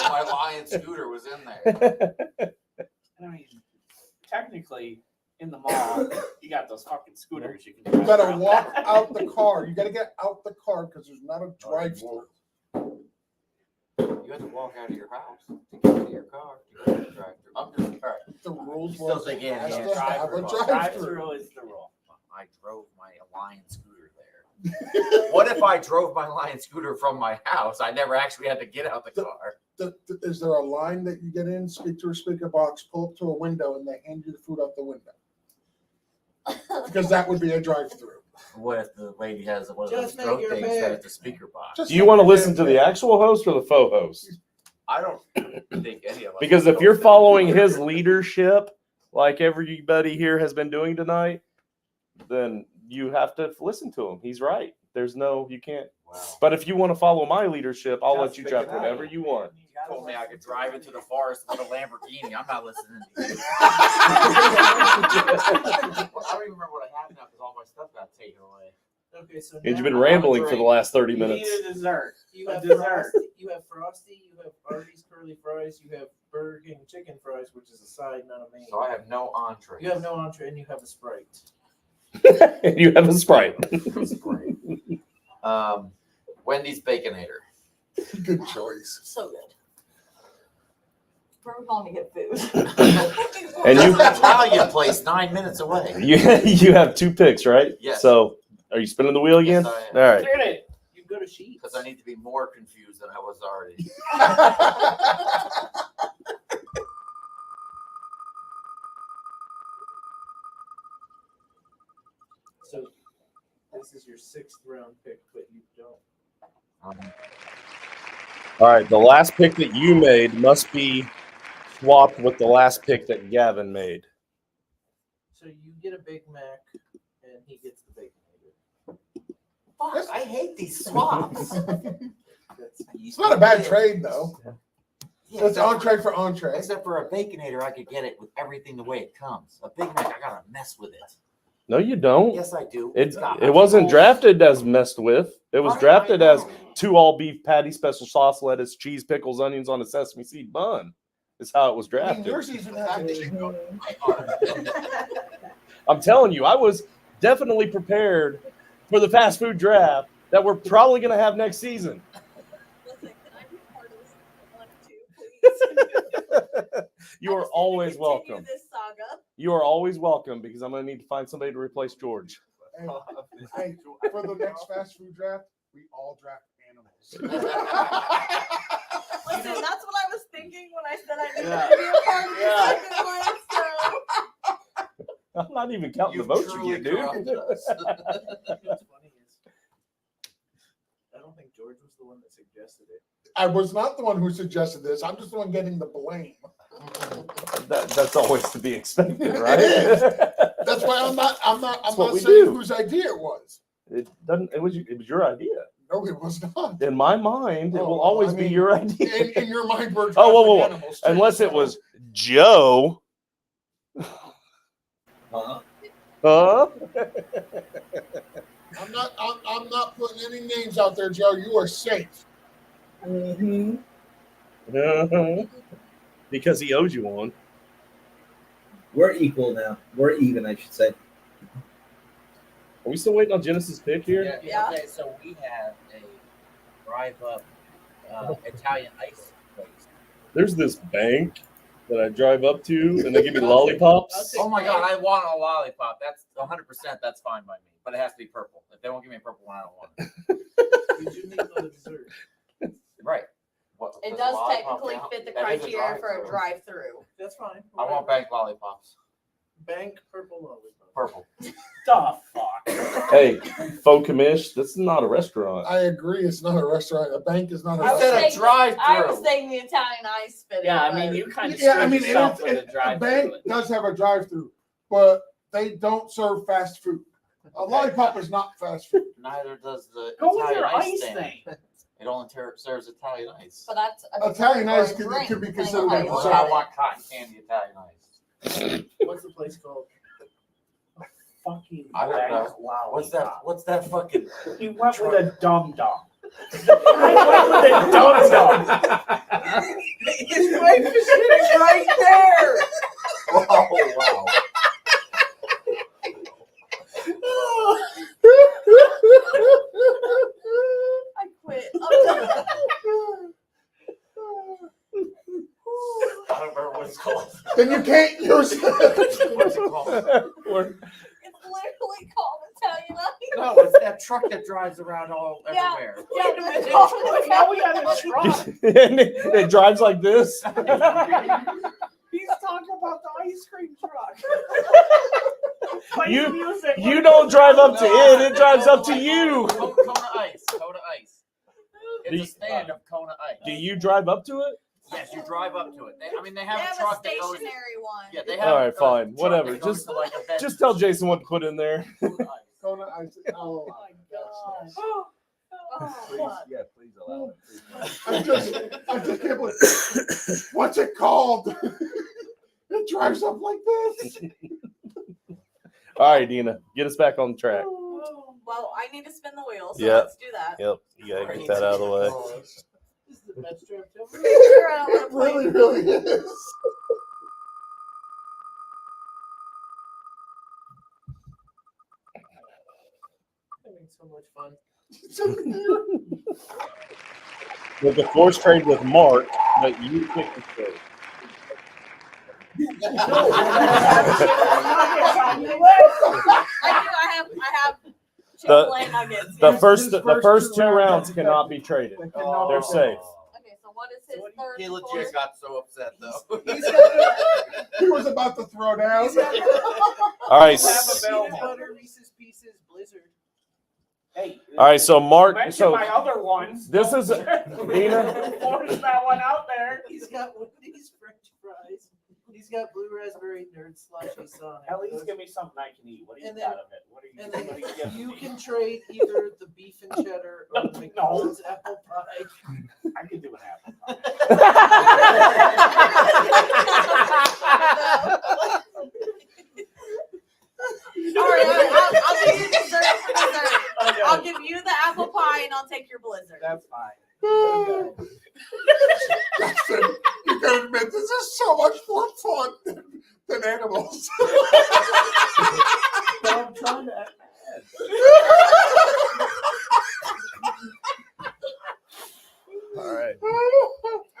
my lion scooter was in there. I mean, technically, in the mall, you got those fucking scooters you can. You drive gotta around. walk out the car. You gotta get out the car because there's not a drive-through. You have to walk out of your house to get to your car to go to the drive-through. I'm just all right. The rules Still was think it Annie has Ann to have a drive-through. drive-through. Drive-through is the rule. I drove my lion scooter there. What if I drove my lion scooter from my house? I never actually had to get out the car. Is there a line that you get in, speak to a speaker box, pull up to a window, and they hand you the food out the window? Because that would be a drive-through. What if the lady has one of those Just make throat your things bed. that it's a speaker box? Just Do you want to listen to the actual host or the faux host? I don't think any of us. Because if you're following his leadership, like everybody here has been doing tonight, then you have to listen to him. He's right. There's no, you can't. Wow. But if you want to follow my leadership, I'll let Just you pick draft it out. whatever you want. Told me I could drive into the forest with a Lamborghini. I'm not listening to you. I don't even remember what I had now because all my stuff got taken away. Okay, so And you've now been rambling for the last 30 You minutes. need a dessert. you A have dessert. Frosty, you have Arby's curly fries, you have Burger King chicken fries, which is a side, not a main. So I have no entree. You have no entree, and you have a Sprite. You have a Sprite. Wendy's Baconator. Good choice. So good. Where are we going to get food? And you, That's an Italian place 9 minutes away. you have two picks, right? Yes. So are you spinning the wheel again? Yes, I am. All right. Get it. You go to Sheetz. Because I need to be more confused than I was already. So this is your 6th round pick, but you don't. All right. The last pick that you made must be swapped with the last pick that Gavin made. So you get a Big Mac, and he gets the Baconator. Fuck, I hate these swaps. It's not a bad trade, though. Yeah, It's entree for entree. Except for a Baconator, I could get it with everything the way it comes. A Big Mac, I gotta mess with it. No, you don't. Yes, I do. It It's got it wasn't vegetables. drafted as messed with. It was Right, drafted I as know. 2 all beef patty, special sauce, lettuce, cheese, pickles, onions on a sesame seed bun. Is how it was I mean, drafted. yours even has I'm telling you, I was definitely prepared for the fast food draft that we're probably going to have next season. Listen, can I be part of this one too, please? You are always welcome. This saga. You are always welcome because I'm going to need to find somebody to replace George. Hey, for the next fast food draft, we all draft animals. Listen, that's what I was thinking when I said I needed Yeah. to be a part of the Yeah. second one. So I'm not even counting You've the votes you truly get, dude. corrupted us. You know what's funny is, I don't think George was the one that suggested it. I was not the one who suggested this. I'm just the one getting the blame. That's always to be expected, right? That's why I'm not what we saying do. whose idea it was. It doesn't. It was your idea. No, it was not. In my mind, it Oh, will well, always I be mean, your idea. In your mind, we're Oh, whoa, drafting whoa. animals too, Unless it so- was Joe. Huh? Huh? I'm not putting any names out there, Joe. You are safe. Mm-hmm. Because he owes you one. We're equal now. We're even, I should say. Are we still waiting on Genesis pick here? Yeah. Okay, so we have a drive-up Italian ice place. There's this bank that I drive up to, and they give me lollipops. Oh my god, I want a lollipop. That's 100%. That's fine by me, but it has to be purple. If they won't give me a purple one, I don't want it. You do need another dessert. Right. It Does does lollipop technically count? fit the That is a criteria for a drive-thru. drive-through. That's fine. I want bank lollipops. Bank purple lollipop. Purple. The fuck? Hey, faux commish, this is not a restaurant. I agree. It's not a restaurant. A bank is not a I was restaurant. thinking- I was saying the Italian ice fit. Yeah, I mean, you kind of Yeah, I mean, yourself with a a drive bank does have a drive-through, but they don't serve fast food. A lollipop is not fast food. Neither does the Go with Italian your ice ice stand. thing. It only serves Italian ice. But that's a Italian dessert or ice a could drink, be depending considered on how a you Well, look I at it. want cotton candy Italian ice. What's the place called? Fucking I don't know. bank lollipop. What's that fucking? You went with a dum dum. I went with a dum dum. His wife is sitting right there. Oh wow. I quit. I don't remember what it's called. Then you can't use it. What's it called? It's literally called Italian ice. No, it's that truck that drives around all Yeah. everywhere. Yeah, it's called Now we have a truck. And it drives like this. He's talking about the ice cream truck. Play You- music. You don't drive up to it drives up to you. Kona Ice. Kona Ice. It's a stand of Kona Ice. Do you drive up to it? Yes, you drive up to it. They They have have a a truck that goes. stationary one. Yeah, they have. All right, a fine, truck whatever. that goes Just to like a vending Just tell Jason what to put in there. Kona ice. Oh my gosh. Please, yeah, please allow it. I just can't believe. What's it called? It drives up like this. All right, Dina, get us back on track. Well, I need to spin the wheel, so Yep. let's do that. Yep, you gotta get that out of the way. This is the best trip ever. Sure, I don't It wanna play. really is. Having so much fun. With the force trade with Mark, but you pick the trade. I have Chick-fil-A nuggets. The yes. first two rounds cannot be traded. They're safe. Okay, so what is his third? He fourth? legit got so upset though. He was about to throw down. All right. Peanut butter, Reese's Pieces, Blizzard. Hey. All right, so Mark, Mention so my other ones. this is Dina. Force that one out there. He's got Wendy's French fries. He's got blue raspberry nerd slushy Sonic. At least give me something I can eat. What do you And got then- of it? What are you? And What are you then giving you me? can trade either the beef and cheddar or the McDonald's apple pie. I could do an apple pie. All right, I'll give you dessert for dessert. Okay. I'll give you the apple pie and I'll take your blizzard. That's fine. Justin, you gotta admit, this is so much more fun than animals. But I'm trying to act mad. All right.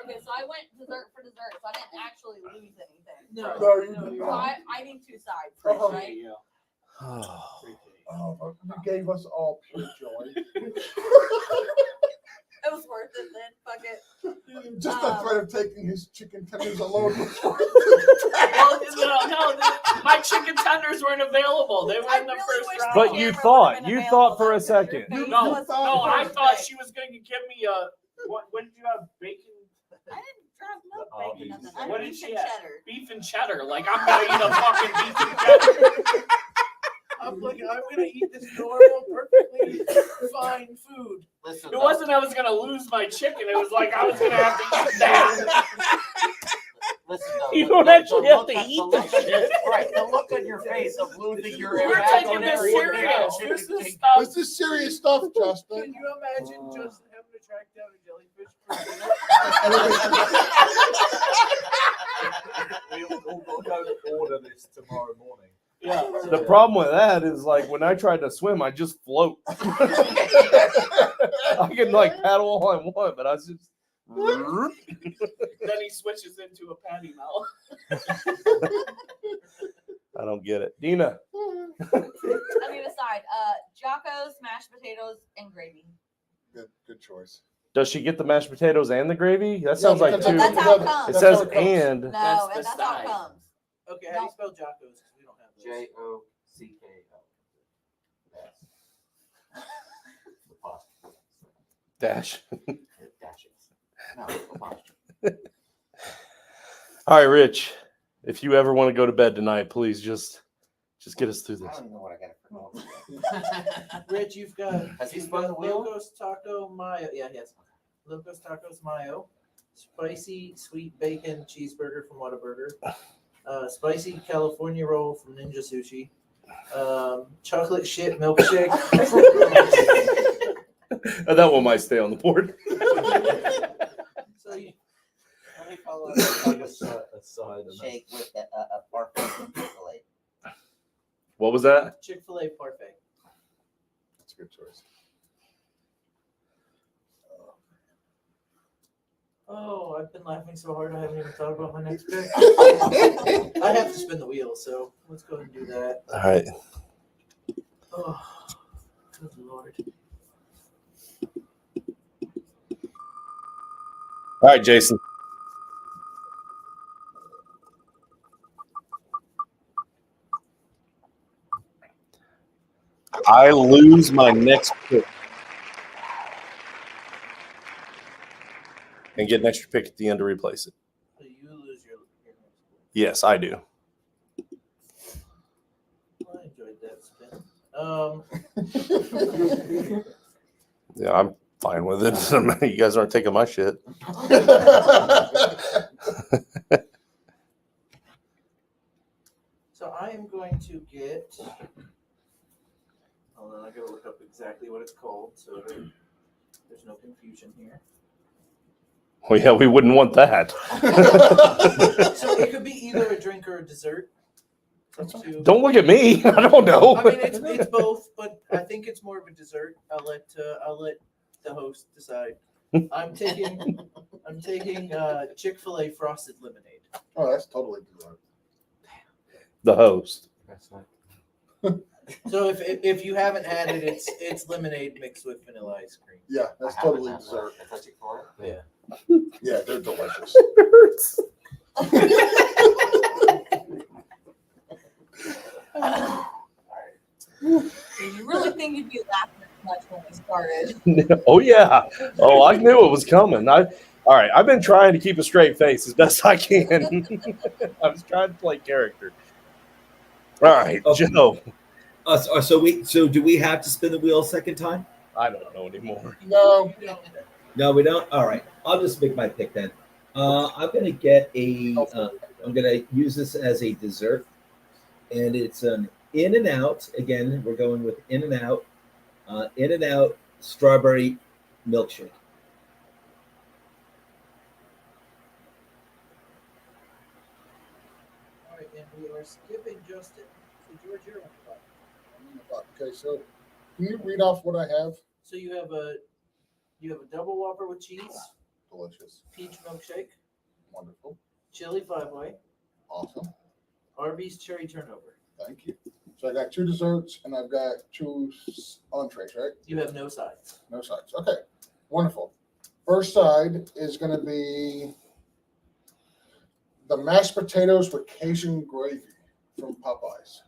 Okay, so I went dessert for dessert, so I didn't actually lose anything. No, No, you no, did you're So not. I need two sides, Oh. right? Yeah. Oh, you gave us all pure joy. It was worth it then. Fuck it. Just the threat of taking his chicken tenders alone was worth Well, no, my chicken tenders weren't available. They were I in the really first wish round. But the you camera thought, would've been you available thought for a then, 'cause your second. face No, was no, I perfect. thought she was going to give me a. What did you have? Bacon? I didn't drive no bacon, nothing. I What had did beef she and have? cheddar. Beef and cheddar. Like, I'm going to eat a fucking beef and cheddar. I'm like, I'm gonna eat this normal, perfectly fine food. Listen, It wasn't I was going to lose my chicken. It was like I was going to have to eat that. Listen, though, You don't actually have to eat the shit. Right, the look on your face of losing your We're taking this serious. This This is stuff. This is serious stuff, Justin. Can you imagine Justin having to track down a jellyfish We'll go order this tomorrow morning. Yeah. The problem with that is like when I tried to swim, I just float. I can like paddle all I want, but I was just. Then he switches into a patty mouth. I don't get it, Dina. I need a side. Jocko's, mashed potatoes, and gravy. Good choice. Does she get the mashed potatoes and the gravy? That sounds like two. That's how it comes. It says and. No, That's the that's how side. it comes. Okay, how do you spell Jocko's? Because we don't have those. Jocko. Dash. Dashes. No, apostrophe. All right, Rich. If you ever want to go to bed tonight, please just get us through I Oh, this. don't even know what I got for Rich, you've got. Has he you've spun got the wheel? Locos Taco Mayo. Yeah, he has. Locos Tacos Mayo. Spicy sweet bacon cheeseburger from Whataburger. Spicy California roll from Ninja Sushi. Chocolate shit milkshake. That one might stay on the board. So you, Let me follow up Aside and shake with a parfait from Chick-fil-A. What was that? Chick-fil-A parfait. That's a good choice. Oh, I've been laughing so hard I haven't even thought about my next pick. I have to spin the wheel, so let's go ahead and do that. All right. Oh, good lord. All right, Jason. I lose my next pick. And get an extra pick at the end to replace it. So you lose your Yes, I do. I enjoyed that spin. Yeah, I'm fine with it. You guys aren't taking my shit. So I am going to get. Hold on, I gotta look up exactly what it's called so there's no confusion here. Well, yeah, we wouldn't want that. So it could be either a drink or a dessert. Up to- Don't look at me. I don't know. I mean, it's both, but I think it's more of a dessert. I'll let the host decide. I'm taking Chick-fil-A frosted lemonade. Oh, that's totally dessert. The host. So if you haven't had it, it's lemonade mixed with vanilla ice cream. Yeah, that's totally dessert. That's what Chick-fil-A? Yeah. Yeah, they're delicious. It hurts. You really think you'd be laughing as much when we started? Oh yeah. Oh, I knew it was coming. All right. I've been trying to keep a straight face as best I can. I was trying to play character. All right, Okay. Joe. So do we have to spin the wheel a second time? I don't know anymore. No, No, we don't. All right, I'll just make my pick then. I'm gonna get I'm gonna use this as a dessert, and it's an In-N-Out. Again, we're going with In-N-Out. In-N-Out strawberry milkshake. All right, and we are skipping Justin. So George, you're on the clock. okay, so can you read off what I have? So you have a double Whopper with cheese, Delicious. peach milkshake, Wonderful. chili 5-way, Awesome. Arby's cherry turnover. Thank you. So I got 2 desserts and I've got 2 entrees, right? You have no sides. No sides. Okay. Wonderful. First side is going to be the mashed potatoes with Cajun gravy from Popeyes.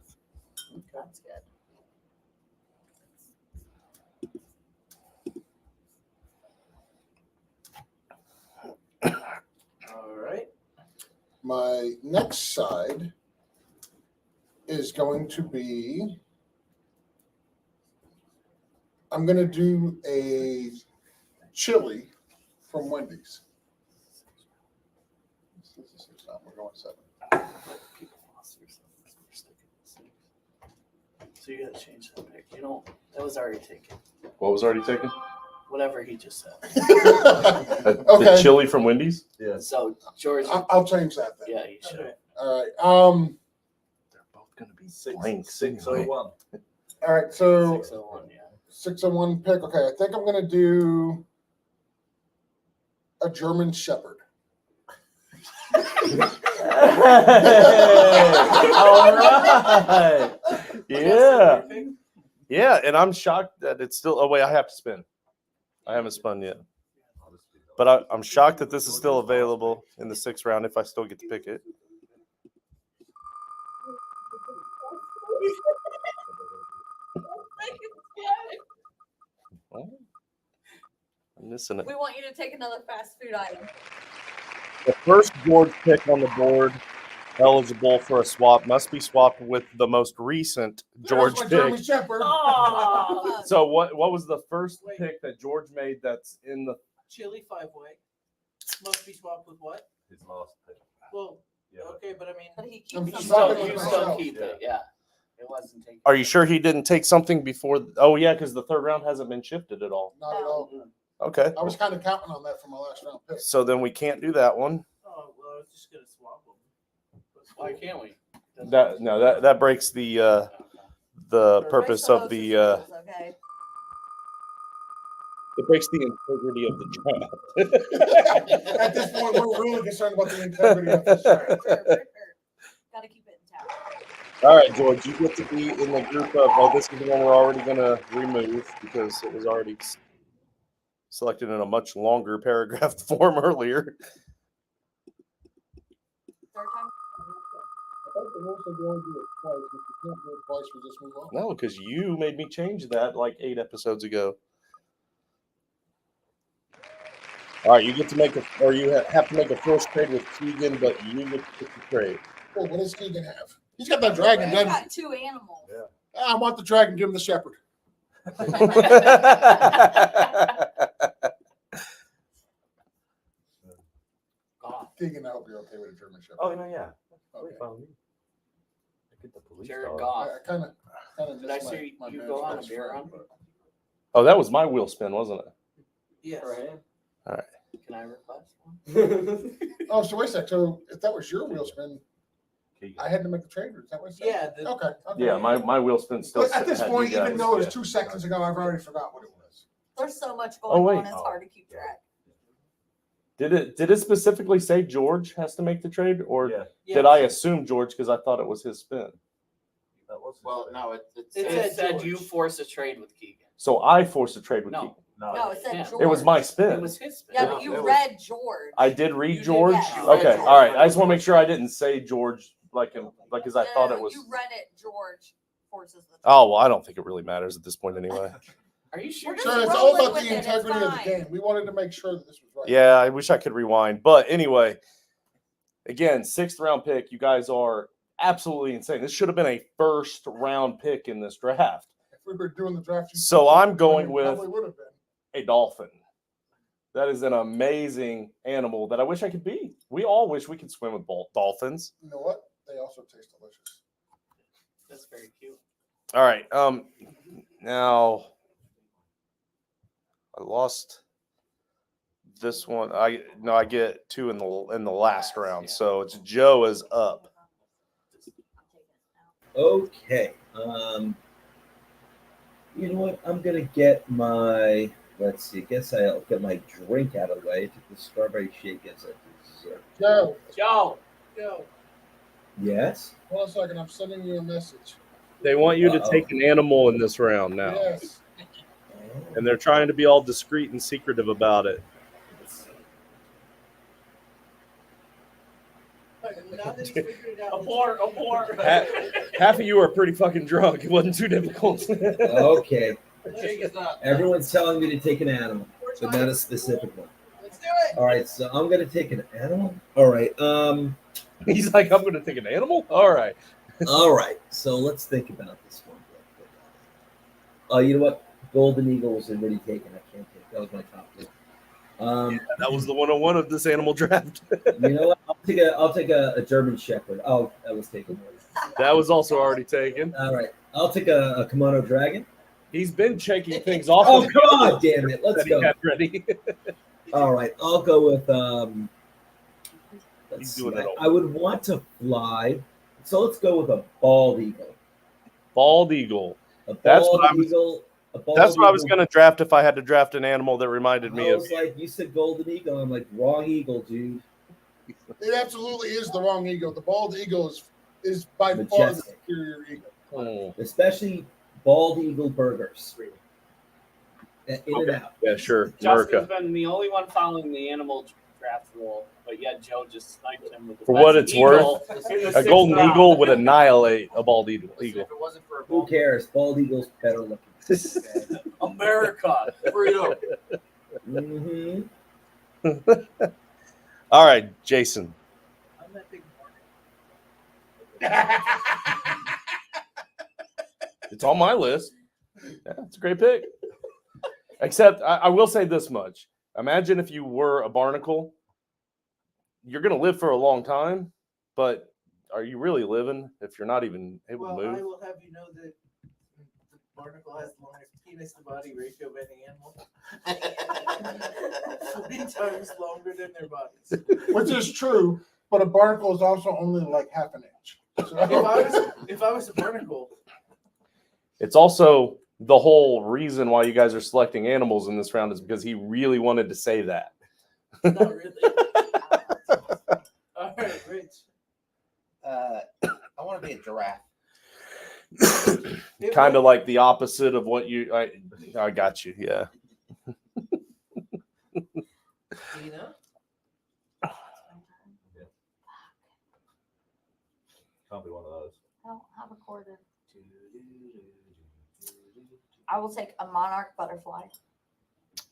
That's good. All right. My next side is going to be, I'm going to do a chili from Wendy's. No, we're going 7. So you gotta change that pick. You know, that was already taken. What was already taken? Whatever he just said. The Okay. chili from Wendy's? Yeah. So George, I'll change that then. yeah, you should. All right. They're both going to be Six, blanks 601. All right. So 601, yeah. 601 pick. Okay. I think I'm going to do a German Shepherd. All right. Yeah. Yeah, and I'm shocked that it's still. Oh wait, I have to spin. I haven't spun yet, but I'm shocked that this is still available in the 6th round if I still get to pick it. Well, I'm missing it. We want you to take another fast food item. The first George pick on the board, eligible for a swap, must be swapped with the most recent George There's my pick. German Shepherd. Oh. So what was the first pick that George made that's in the Chili 5-way must be swapped with what? His last pick. Well, Yeah. okay, but I mean, But he I'm keeps You them swapping still, with you myself. still keep it, yeah. It wasn't taken. Are you sure he didn't take something before? Oh yeah, because the 3rd round hasn't been shifted at all. Not at all. Okay. I was kind of counting on that for my last round pick. So then we can't do that one. oh well, I was just gonna swap them. Why can't we? That breaks the purpose of the Okay. it breaks the integrity of the draft. At this point, we're really concerned about the integrity of this draft. Gotta keep it intact. All right, George, you get to be in the group of. Oh, this is the one we're already going to remove because it was already selected in a much longer paragraph form earlier. Third time. I thought the rules said you only do it twice. If you can't do it twice, we just move on. No, because you made me change that like 8 episodes ago. All right, you get to make you have to make a first trade with Keegan, but you get to pick the trade. Cool. What does Keegan have? He's got that dragon, He's doesn't he? got 2 animals. Yeah. I want the dragon. Give him the shepherd. Keegan, I hope you're okay with a German shepherd. Oh, yeah. Okay. Get the police Jared dog. Goff. I kind of Did I see you go on a beer run? Oh, that was my wheel spin, wasn't it? Yes. All right. Can I request one? Oh, so wait a sec. So if that was your wheel spin, Keegan. I had to make the trade. Or is that what you said? Yeah. The, Okay. Yeah, my wheel spin still. But at this had you point, even guys. though it was 2 seconds ago, I've already forgot what it was. There's so much Oh, going wait. on, it's hard to keep track. Did it specifically say George has to make the trade, or Yeah. did I assume George because I thought it was his spin? That was his Well, pick. no, it It said George. you force a trade with Keegan. So I forced a trade with No. Keegan. No, it said Yeah. George. It was my spin. It was his spin. Yeah, No, but you it was- read George. I did read You did, George. yes. You read Okay, George. all right. I just want to make sure I didn't say George like because I thought it was. You read it, George forces the Oh well, I don't think it really matters at this point anyway. Are you sure? We're So just it's all rolling about with the it, it's integrity of the fine. game. We wanted to make sure that this was right. Yeah, I wish I could rewind, but anyway, again, 6th round pick. You guys are absolutely insane. This should have been a 1st round pick in this draft. If we were doing the draft, So I'm going it with probably would have been. a dolphin. That is an amazing animal that I wish I could be. We all wish we could swim with dolphins. You know what? They also taste delicious. That's very cute. All right. Now I lost this one. I get 2 in the last round. So it's Joe is up. Okay. You know what? I'm gonna get my. Let's see. I guess I'll get my drink out of the way. I took the strawberry shake as a dessert. Joe, Go. Yes. hold on a second. I'm sending you a message. They want you to Uh-oh. take an animal in this round now. Yes. And they're trying to be all discreet and secretive about it. Now that he's figured it out. Abort. Half of you are pretty fucking drunk. It wasn't too difficult. Okay. Shake is up. Everyone's telling me to take an animal, but not a specific one. Let's do it. All right. So I'm gonna take an animal. All right. He's like, I'm going to take an animal? All right. All right. So let's think about this one. You know what? Golden Eagle was already taken. I can't take. That was my top pick. That was the 101 of this animal draft. You know what? I'll take a German Shepherd. Oh, that was taken. That was also already taken. All right, I'll take a Komodo dragon. He's been checking things off. Oh, come on, damn it! Let's that he go. had ready. All right, I'll go with He's doing it all. I would want to fly, so let's go with a bald eagle. Bald eagle. That's what I was. That's what I was going to draft if I had to draft an animal that reminded me I of. was like, you said golden eagle. I'm like, wrong eagle, dude. It absolutely is the wrong eagle. The bald eagle is by far the Majestic. superior eagle. Especially bald eagle burgers. In and out. Yeah, sure. Justin's been the only one following the animal draft rule, but yet Joe just sniped him with the For what best it's eagle worth, in the a sixth golden round. eagle would annihilate a bald eagle. Who cares? Bald eagle's better looking. America, freedom. Mm-hmm. All right, Jason. It's on my list. Yeah, it's a great pick. Except I will say this much. Imagine if you were a barnacle. You're going to live for a long time, but are you really living if you're not even able to move? I will have you know that the barnacle has the longest penis to body ratio of any animal. 40 times longer than their bodies. Which is true, but a barnacle is also only like half an inch. So, If I was a barnacle, It's also the whole reason why you guys are selecting animals in this round is because he really wanted to say that. not really. All right, Rich. I want to be a giraffe. Kind of like the opposite of what you. I got you. Yeah. Tina? Can't be one of those. I don't have a quarter. I will take a monarch butterfly.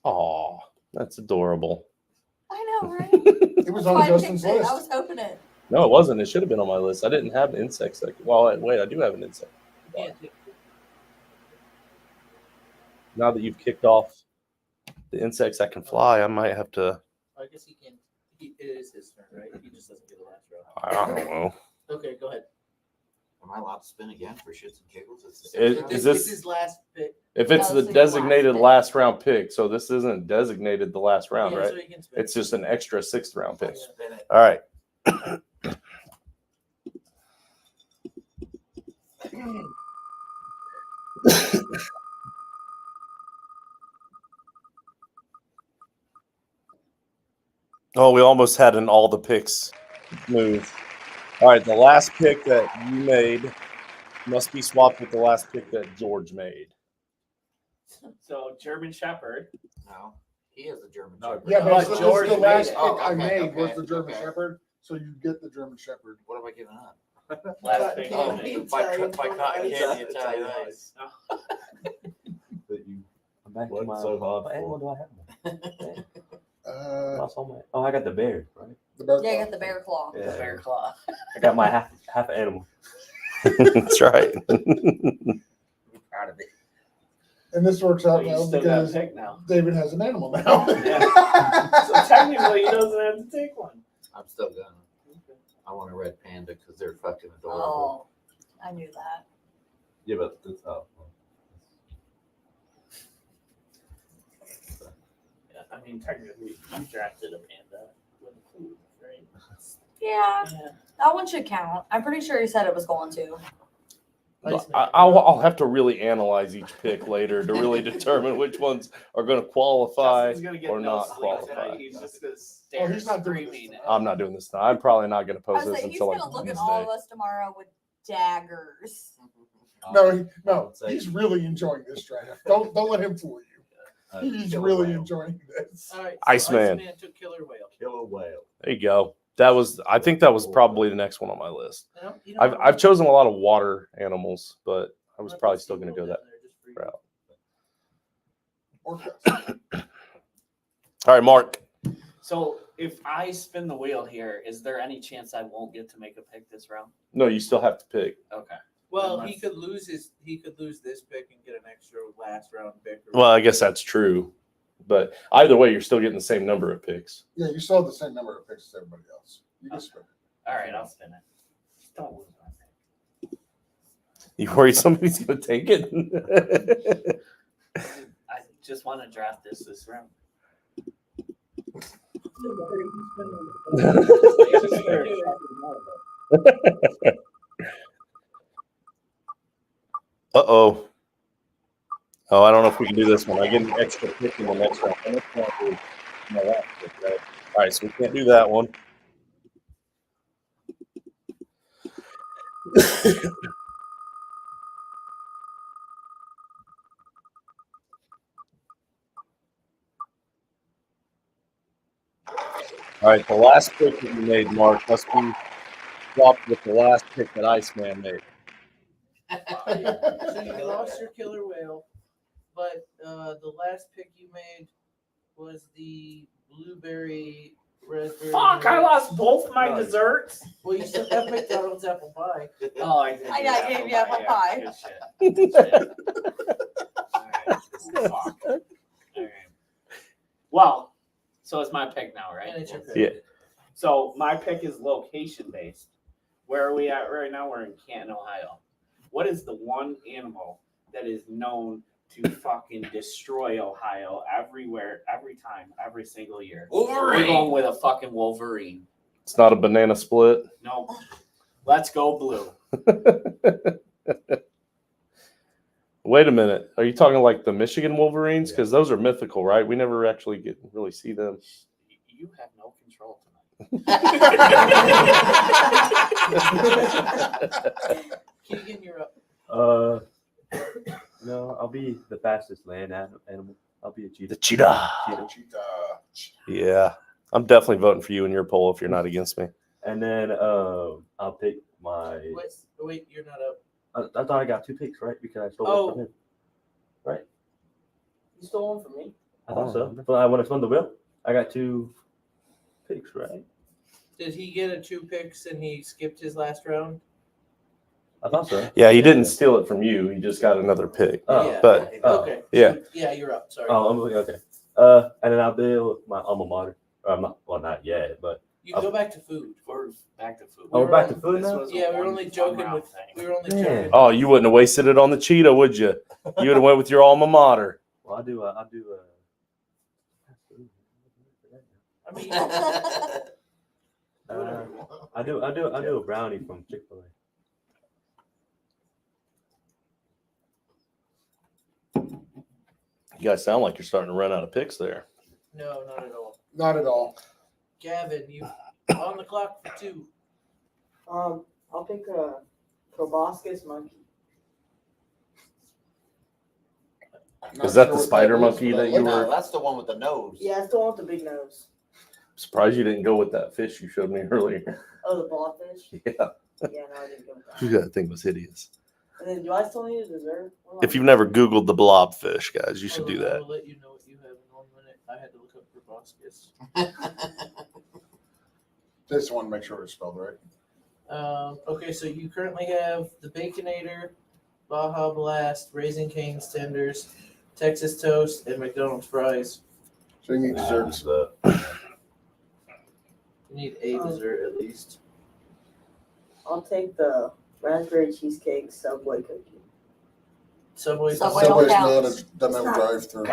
Oh, that's adorable. I know, right? it was That's on why I Justin's picked it. list. I was hoping it. No, it wasn't. It should have been on my list. I didn't have insects. Well, wait, I do have an insect. Now that you've kicked off the insects that can fly, I might have to. I guess he can. It is his turn, right? He just doesn't get the last round. I don't know. Okay, go ahead. Am I allowed to spin again for shits and giggles? Is this his last pick? If it's the designated last round pick, so this isn't designated the last round, Yeah, right? so you can spin. It's just an extra 6th round pick. Spin it. All right. Oh, we almost had an all the picks move. All right, the last pick that you made must be swapped with the last pick that George made. So German Shepherd. No, he has the German No, Shepherd. Yeah, but But this George is the made last it. pick Oh, I okay, made was okay, the German okay. Shepherd, so you get the German Shepherd. What am I giving up? Last pick. Oh, you made. by cotton candy Italian ice. That you I'm back to worked my so hard what animal for. do I have? Uh, Lost all my. Oh, I got the bear, right? the bird Yeah, you dog. got the bear claw. Yeah, Bear claw. I got my half animal. That's right. I'm proud of it. And this works out But you well still got because a pick now. David has an animal now. So technically, he doesn't have to take one. I'm still gonna. I want a red panda because they're fucking adorable. Oh, I knew that. Yeah, but it's Yeah, I mean, technically, you drafted a panda with a clue, right? Yeah, Yeah. that one should count. I'm pretty sure he said it was going to. I'll have to really analyze each pick later to really determine which ones are going to qualify Justin's gonna get or no not sleep qualify. tonight. He's just gonna stare he's not doing screaming. this. I'm not doing this now. I'm probably not going to I post was this like, he's until like gonna look at all of Wednesday. us tomorrow with daggers. No, he's really enjoying this draft. Don't let him fool you. He's really enjoying this. All right, Iceman. took killer whale. killer whale. There you go. I think that was probably the next one on my list. No, you know I've chosen a lot of water animals, but I was probably still going to go that route. All right, Mark. So if I spin the wheel here, is there any chance I won't get to make a pick this round? No, you still have to pick. Okay. Well, Unless- he could lose this pick and get an extra last round pick. Well, I guess that's true. But either way, you're still getting the same number of picks. Yeah, you still have the same number of picks as everybody else. You can spin it. All right, I'll spin it. Just don't lose my pick. You worried somebody's going to take it? I just want to draft this round. Uh-oh. Oh, I don't know if we can do this one. I get an extra pick in the next round. All right, so we can't do that one. All right, the last pick that you made, Mark, must be swapped with the last pick that Iceman made. So you lost your killer whale, but the last pick you made was the blueberry raspberry. Fuck! I lost both my desserts. Well, you still have McDonald's apple pie. Oh, I did. I gave you apple pie. Good shit. Good shit. All right. Fuck. All right. Well, so it's my pick now, right? And it's your pick. Yeah. So my pick is location based. Where are we at right now? We're in Canton, Ohio. What is the one animal that is known to fucking destroy Ohio everywhere, every time, every single year? Wolverine. We're going with a fucking Wolverine. It's not a banana split. Nope. Let's go blue. Wait a minute. Are you talking like the Michigan Wolverines? Because those are mythical, right? We never actually really see them. You have no control Keegan, you're up. No, I'll be the fastest land animal. I'll be a cheetah. The cheetah. Cheetah. Yeah. I'm definitely voting for you in your poll if you're not against me. And then I'll pick my. Wait, you're not up. I thought I got 2 picks, right? Because I stole one from him. Right? You stole one from me. I thought so. But when I spun the wheel, I got 2 picks, right? Did he get a 2 picks and he skipped his last round? I thought so. Yeah, he didn't steal it from you. He just got another pick. Oh. Yeah. But Okay. yeah. So, yeah, you're up. Sorry. Oh, I'm looking. Okay. And then I'll build my alma mater. Not yet, but You can go back to food. We're back to food. Oh, we're back to food now? Yeah, we were only joking with. We were only Man. joking. Oh, you wouldn't have wasted it on the cheetah, would you? You would have went with your alma mater. Well, I'll do. I mean, I do a brownie from Chick-fil-A. You guys sound like you're starting to run out of picks there. no, not at all. Not at all. Gavin, you on the clock for 2. I'll pick a proboscis monkey. Is that the spider monkey that you No, were? that's the one with the nose. Yeah, it's the one with the big nose. Surprised you didn't go with that fish you showed me earlier. Oh, the blobfish? Yeah. Yeah, no, I didn't go with that. That thing was hideous. And then do I still need a dessert? If you've never Googled the blobfish, guys, you should do I that. will let you know what you have in 1 minute. I had to look up proboscis. Just want to make sure it's spelled right. Okay, so you currently have the Baconator, Baja Blast, Raising Cane's Tenders, Texas Toast, and McDonald's fries. So you need desserts. You need a dessert at least. I'll take the raspberry cheesecake Subway cookie. Subway. Subway's doesn't have a drive-through.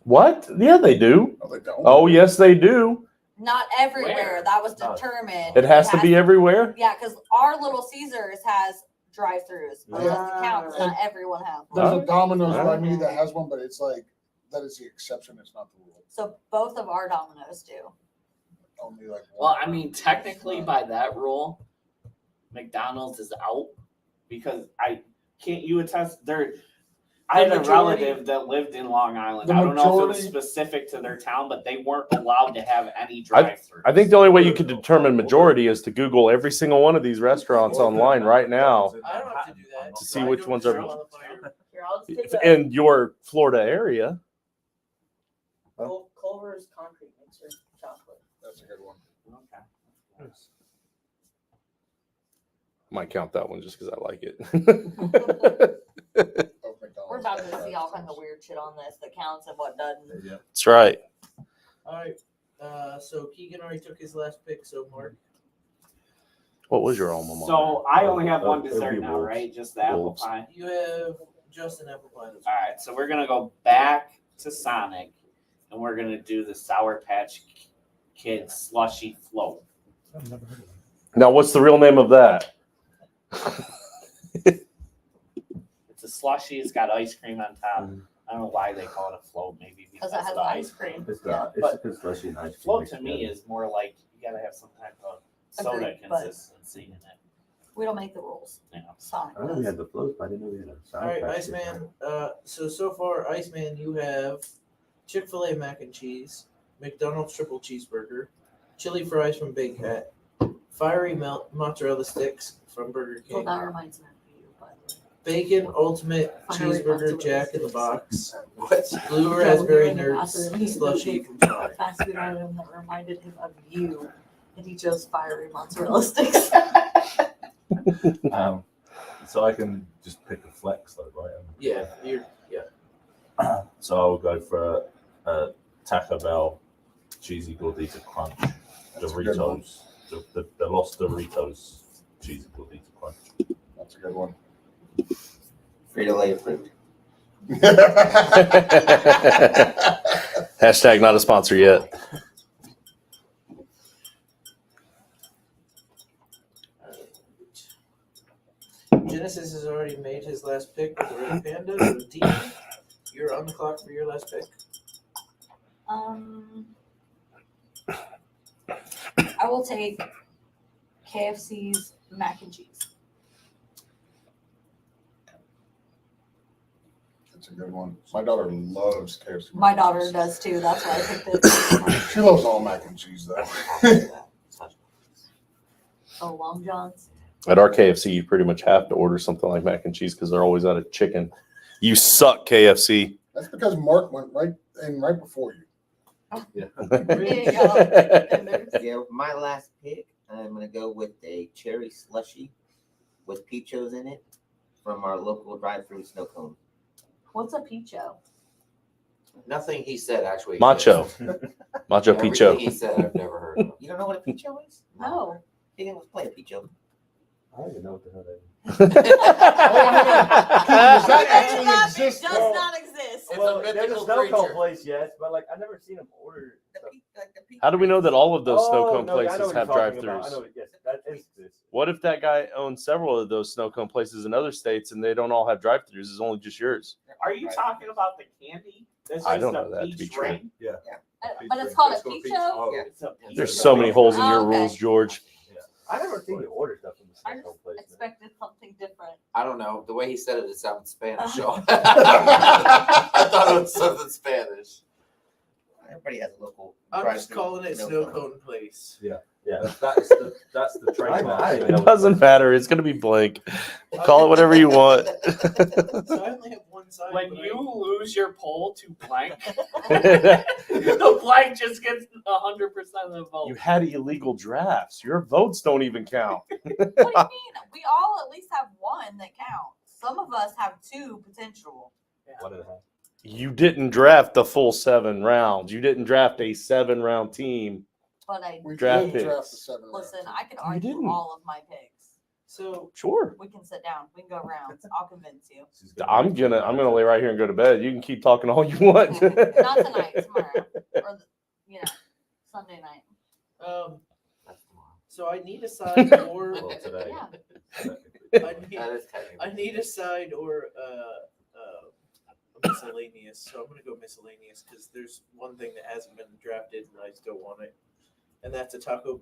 What? Yeah, they do. Oh, they don't. Oh, yes, they do. Not everywhere. That was determined. It has to be everywhere. Yeah, because our Little Caesars has drive-throughs. But it doesn't count. 'Cause not everyone has one. There's a Domino's by me that has one, but it's like that is the exception. It's not the rule. So both of our Domino's do. Only like. Well, I mean, technically by that rule, McDonald's is out because you attest there. I had a relative that lived in Long Island. I don't know if it was specific to their town, but they weren't allowed to have any drive-through. I think the only way you could determine majority is to Google every single one of these restaurants online right now I don't have to do that. to see which ones are Here, I'll just take that. in your Florida area. Culver's concrete mixer chocolate. That's a good one. Okay. Might count that one just because I like it. Of McDonald's. We're about to see all kinds of weird shit on this that counts and what doesn't. Yeah. That's right. All right. So Keegan already took his last pick. So Mark. What was your alma mater? So I only have one It'll dessert be now, Wolves. right? Just the apple Wolves. pie. You have Justin apple pie. All right, so we're gonna go back to Sonic, and we're gonna do the Sour Patch Kids slushy float. Now, what's the real name of that? It's a slushy. It's got ice cream on top. I don't know why they call it a float. Maybe because Because it of has the ice cream. It's Yeah. not. But It's slushy and ice cream. Float mixed to me together. is more like you gotta have some type of soda Agreed, but- consistency in it. We don't make the rules. Yeah. Sonic I know we does. had the float, but I didn't know we had a sour All right, patch Kid. Iceman. So far, Iceman, you have Chick-fil-A mac and cheese, McDonald's triple cheeseburger, chili fries from Big Hat, fiery mozzarella sticks from Burger Well, King, that reminds me of you, by the way. bacon ultimate Fiery cheeseburger mozzarella Jack in the sticks. Box, What? blue Yeah, raspberry we were in the bathroom, nerds he slushy took from a Fry. fast food item that reminded him of you, and he chose fiery mozzarella sticks. So I can just pick a flex though, right? Yeah. So I'll go for a Taco Bell cheesy gordita crunch, That's a good one. Doritos, the Los Doritos cheesy gordita crunch. That's a good one. Frito-Lay approved. Hashtag not a sponsor yet. Genesis has already made his last pick with the Red Panda. So D, you're on the clock for your last pick. I will take KFC's mac and cheese. That's a good one. My daughter loves KFC. My mac and daughter cheese. does too. That's why I picked this. She loves all mac and cheese though. Oh, Long John's. At our KFC, you pretty much have to order something like mac and cheese because they're always out of chicken. You suck, KFC. That's because Mark went right before you. There you go. Yeah, with my last pick, I'm gonna go with a cherry slushy with peachos in it from our local drive-through snow cone. What's a peacho? Nothing he said actually. Macho. exists. Macho Everything Picho. he said, I've never heard of. You don't know what a peacho is? No. He didn't play a peacho. I don't even know what the hell that is. Does that actually exist? Does though? not exist. It's Well, a there's a mythical snow cone creature. place, yes, but like I've never seen them order. stuff. How do we know that all of those snow cone no, I know places what have you're talking about. I drive-throughs? know, yes, that exists. What if that guy owns several of those snow cone places in other states and they don't all have drive-throughs? It's only just yours. Are you talking about the candy? This I is don't the know that to be peach true. ring? Yeah. But it's called a It's called peacho? Oh, Yeah. It's a peach There's ring. so many holes in your Oh, okay. rules, George. I never seen you order stuff from the I snow cone just place. man. expected something different. I don't know. The way he said it sounded Spanish. So I thought it was something Spanish. Everybody has a local. I'm just drive-through calling it snow cone place. Yeah, that's the trademark. I even know It doesn't matter. It's going to be blank. Call it whatever you want. So I only have one side. When but you lose your poll to blank, the blank just gets 100% of the vote. You had illegal drafts. Your votes don't even count. What do you mean? We all at least have one that counts. Some of us have two potential. What did I have? You didn't draft the full 7 rounds. You didn't draft a 7-round team. But I We Draft did draft picks. the 7 round. listen, I can You argue didn't. all of my picks. So Sure. We can sit down. We can go rounds. I'll convince you. I'm gonna lay right here and go to bed. You can keep talking all you want. Not tonight, tomorrow, or Sunday night. That's tomorrow. so I need a side or Well, today. Yeah. That is technically. I need a side or miscellaneous. So I'm gonna go miscellaneous because there's one thing that hasn't been drafted and I still want it, and that's a Taco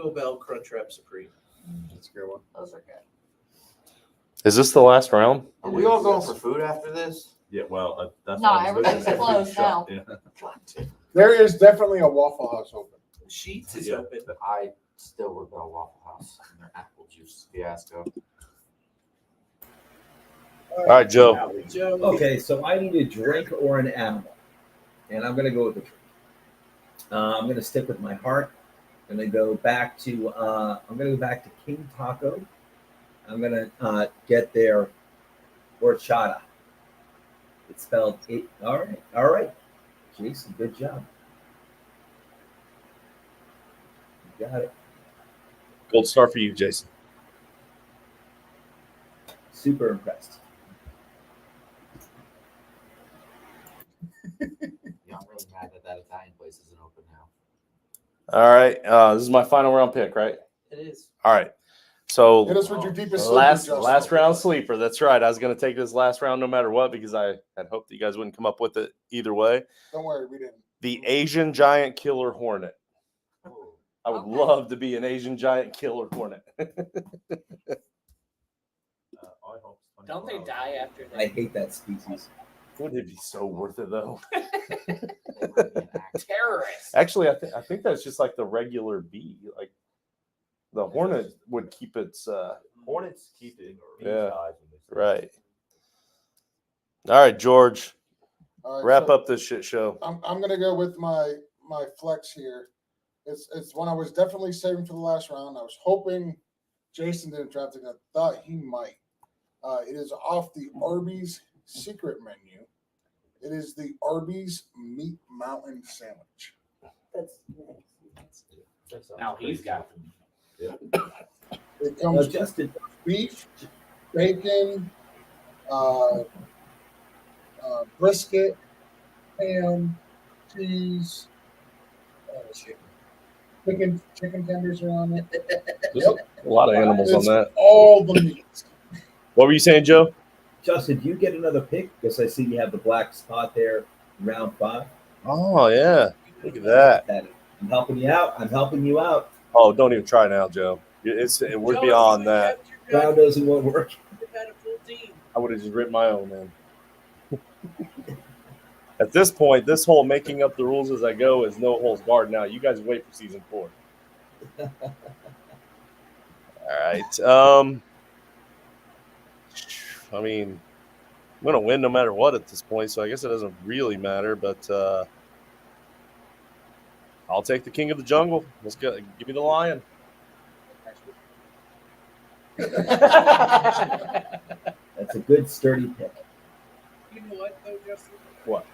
Bell Crunchwrap Supreme. That's a good one. Those are good. Is this the last round? Are we all going for food after this? Yeah, well, that's No, what I was looking everything's at. closed Shut, now. Yeah. There is definitely a Waffle House open. Sheets is Yeah. open. I still rebel Waffle House and their apple juice fiasco. All right, Joe. Joe. Okay, so I need a drink or an animal, and I'm gonna go with the drink. I'm gonna stick with my heart. I'm gonna go back to King Taco. I'm gonna get their horchata. It's spelled it. All right. Jason, good job. You got it. Gold star for you, Jason. Super impressed. Yeah, I'm really mad that Italian place isn't open now. All right. This is my final round pick, right? It is. All right. So Hit us with your deepest sleeper, last Justin. round sleeper. That's right. I was going to take this last round no matter what because I had hoped that you guys wouldn't come up with it either way. Don't worry, we didn't. The Asian giant killer hornet. I would love to be an Asian giant killer hornet. Don't they die after I they? hate that species. Wouldn't it be so worth it though? Terrorists. Actually, I think that's just like the regular bee. Like the hornet would keep its Hornets keep it. yeah, right. All right, George. All right, Wrap so up this shit show. I'm gonna go with my flex here. It's one I was definitely saving for the last round. I was hoping Jason didn't draft it. I thought he might. It is off the Arby's secret menu. It is the Arby's Meat Mountain Sandwich. That's nice. Now he's got them. It comes Justin. with beef, bacon, brisket, ham, cheese, chicken tenders are on it. There's a lot of animals on It's that. all the meats. What were you saying, Joe? Justin, do you get another pick? Because I see you have the black spot there in round 5. Oh yeah, look at that. I'm helping you out. Oh, don't even try now, Joe. We're beyond that. Round doesn't won't work. I would have just written my own, man. At this point, this whole making up the rules as I go is no holds barred now. You guys wait for season 4. All right. I mean, I'm going to win no matter what at this point, so I guess it doesn't really matter, but I'll take the king of the jungle. Let's go. Give me the lion. That's a good, sturdy pick. You know what, though, Justin? What?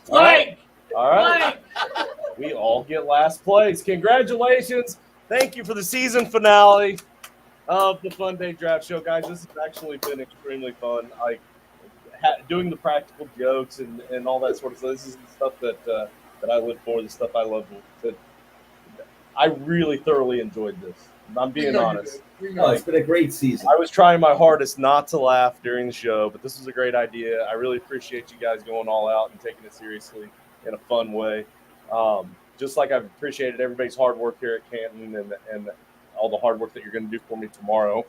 Flank! All right. We all get last place. Congratulations. Thank you for the season finale of the Funday Draft Show, guys. This has actually been extremely fun. Like doing the practical jokes and all that sort of stuff. This is the stuff that I live for, the stuff I love. I really thoroughly enjoyed this. I'm being honest. It's been a great season. I was trying my hardest not to laugh during the show, but this was a great idea. I really appreciate you guys going all out and taking it seriously in a fun way. Just like I've appreciated everybody's hard work here at Canton and all the hard work that you're going to do for me tomorrow.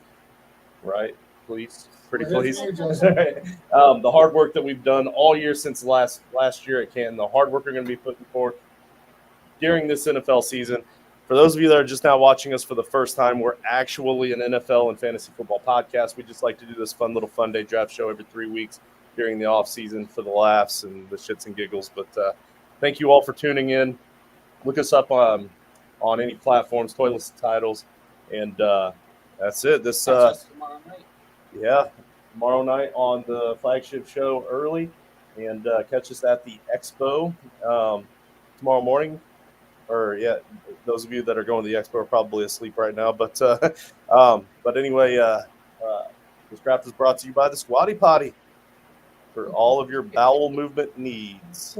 Right? Please. Pretty please. The hard work that we've done all year since last year at Canton, the hard work we're going to be putting forth during this NFL season. For those of you that are just now watching us for the first time, we're actually an NFL and fantasy football podcast. We just like to do this fun little Funday draft show every 3 weeks during the off season for the laughs and the shits and giggles. But thank you all for tuning in. Look us up on any platforms, Toilets and Titles, and that's it. This tomorrow night. Yeah, tomorrow night on the flagship show early, and catch us at the Expo tomorrow morning. Or yeah, those of you that are going to the Expo are probably asleep right now. But anyway, this draft is brought to you by the Squatty Potty for all of your bowel movement needs.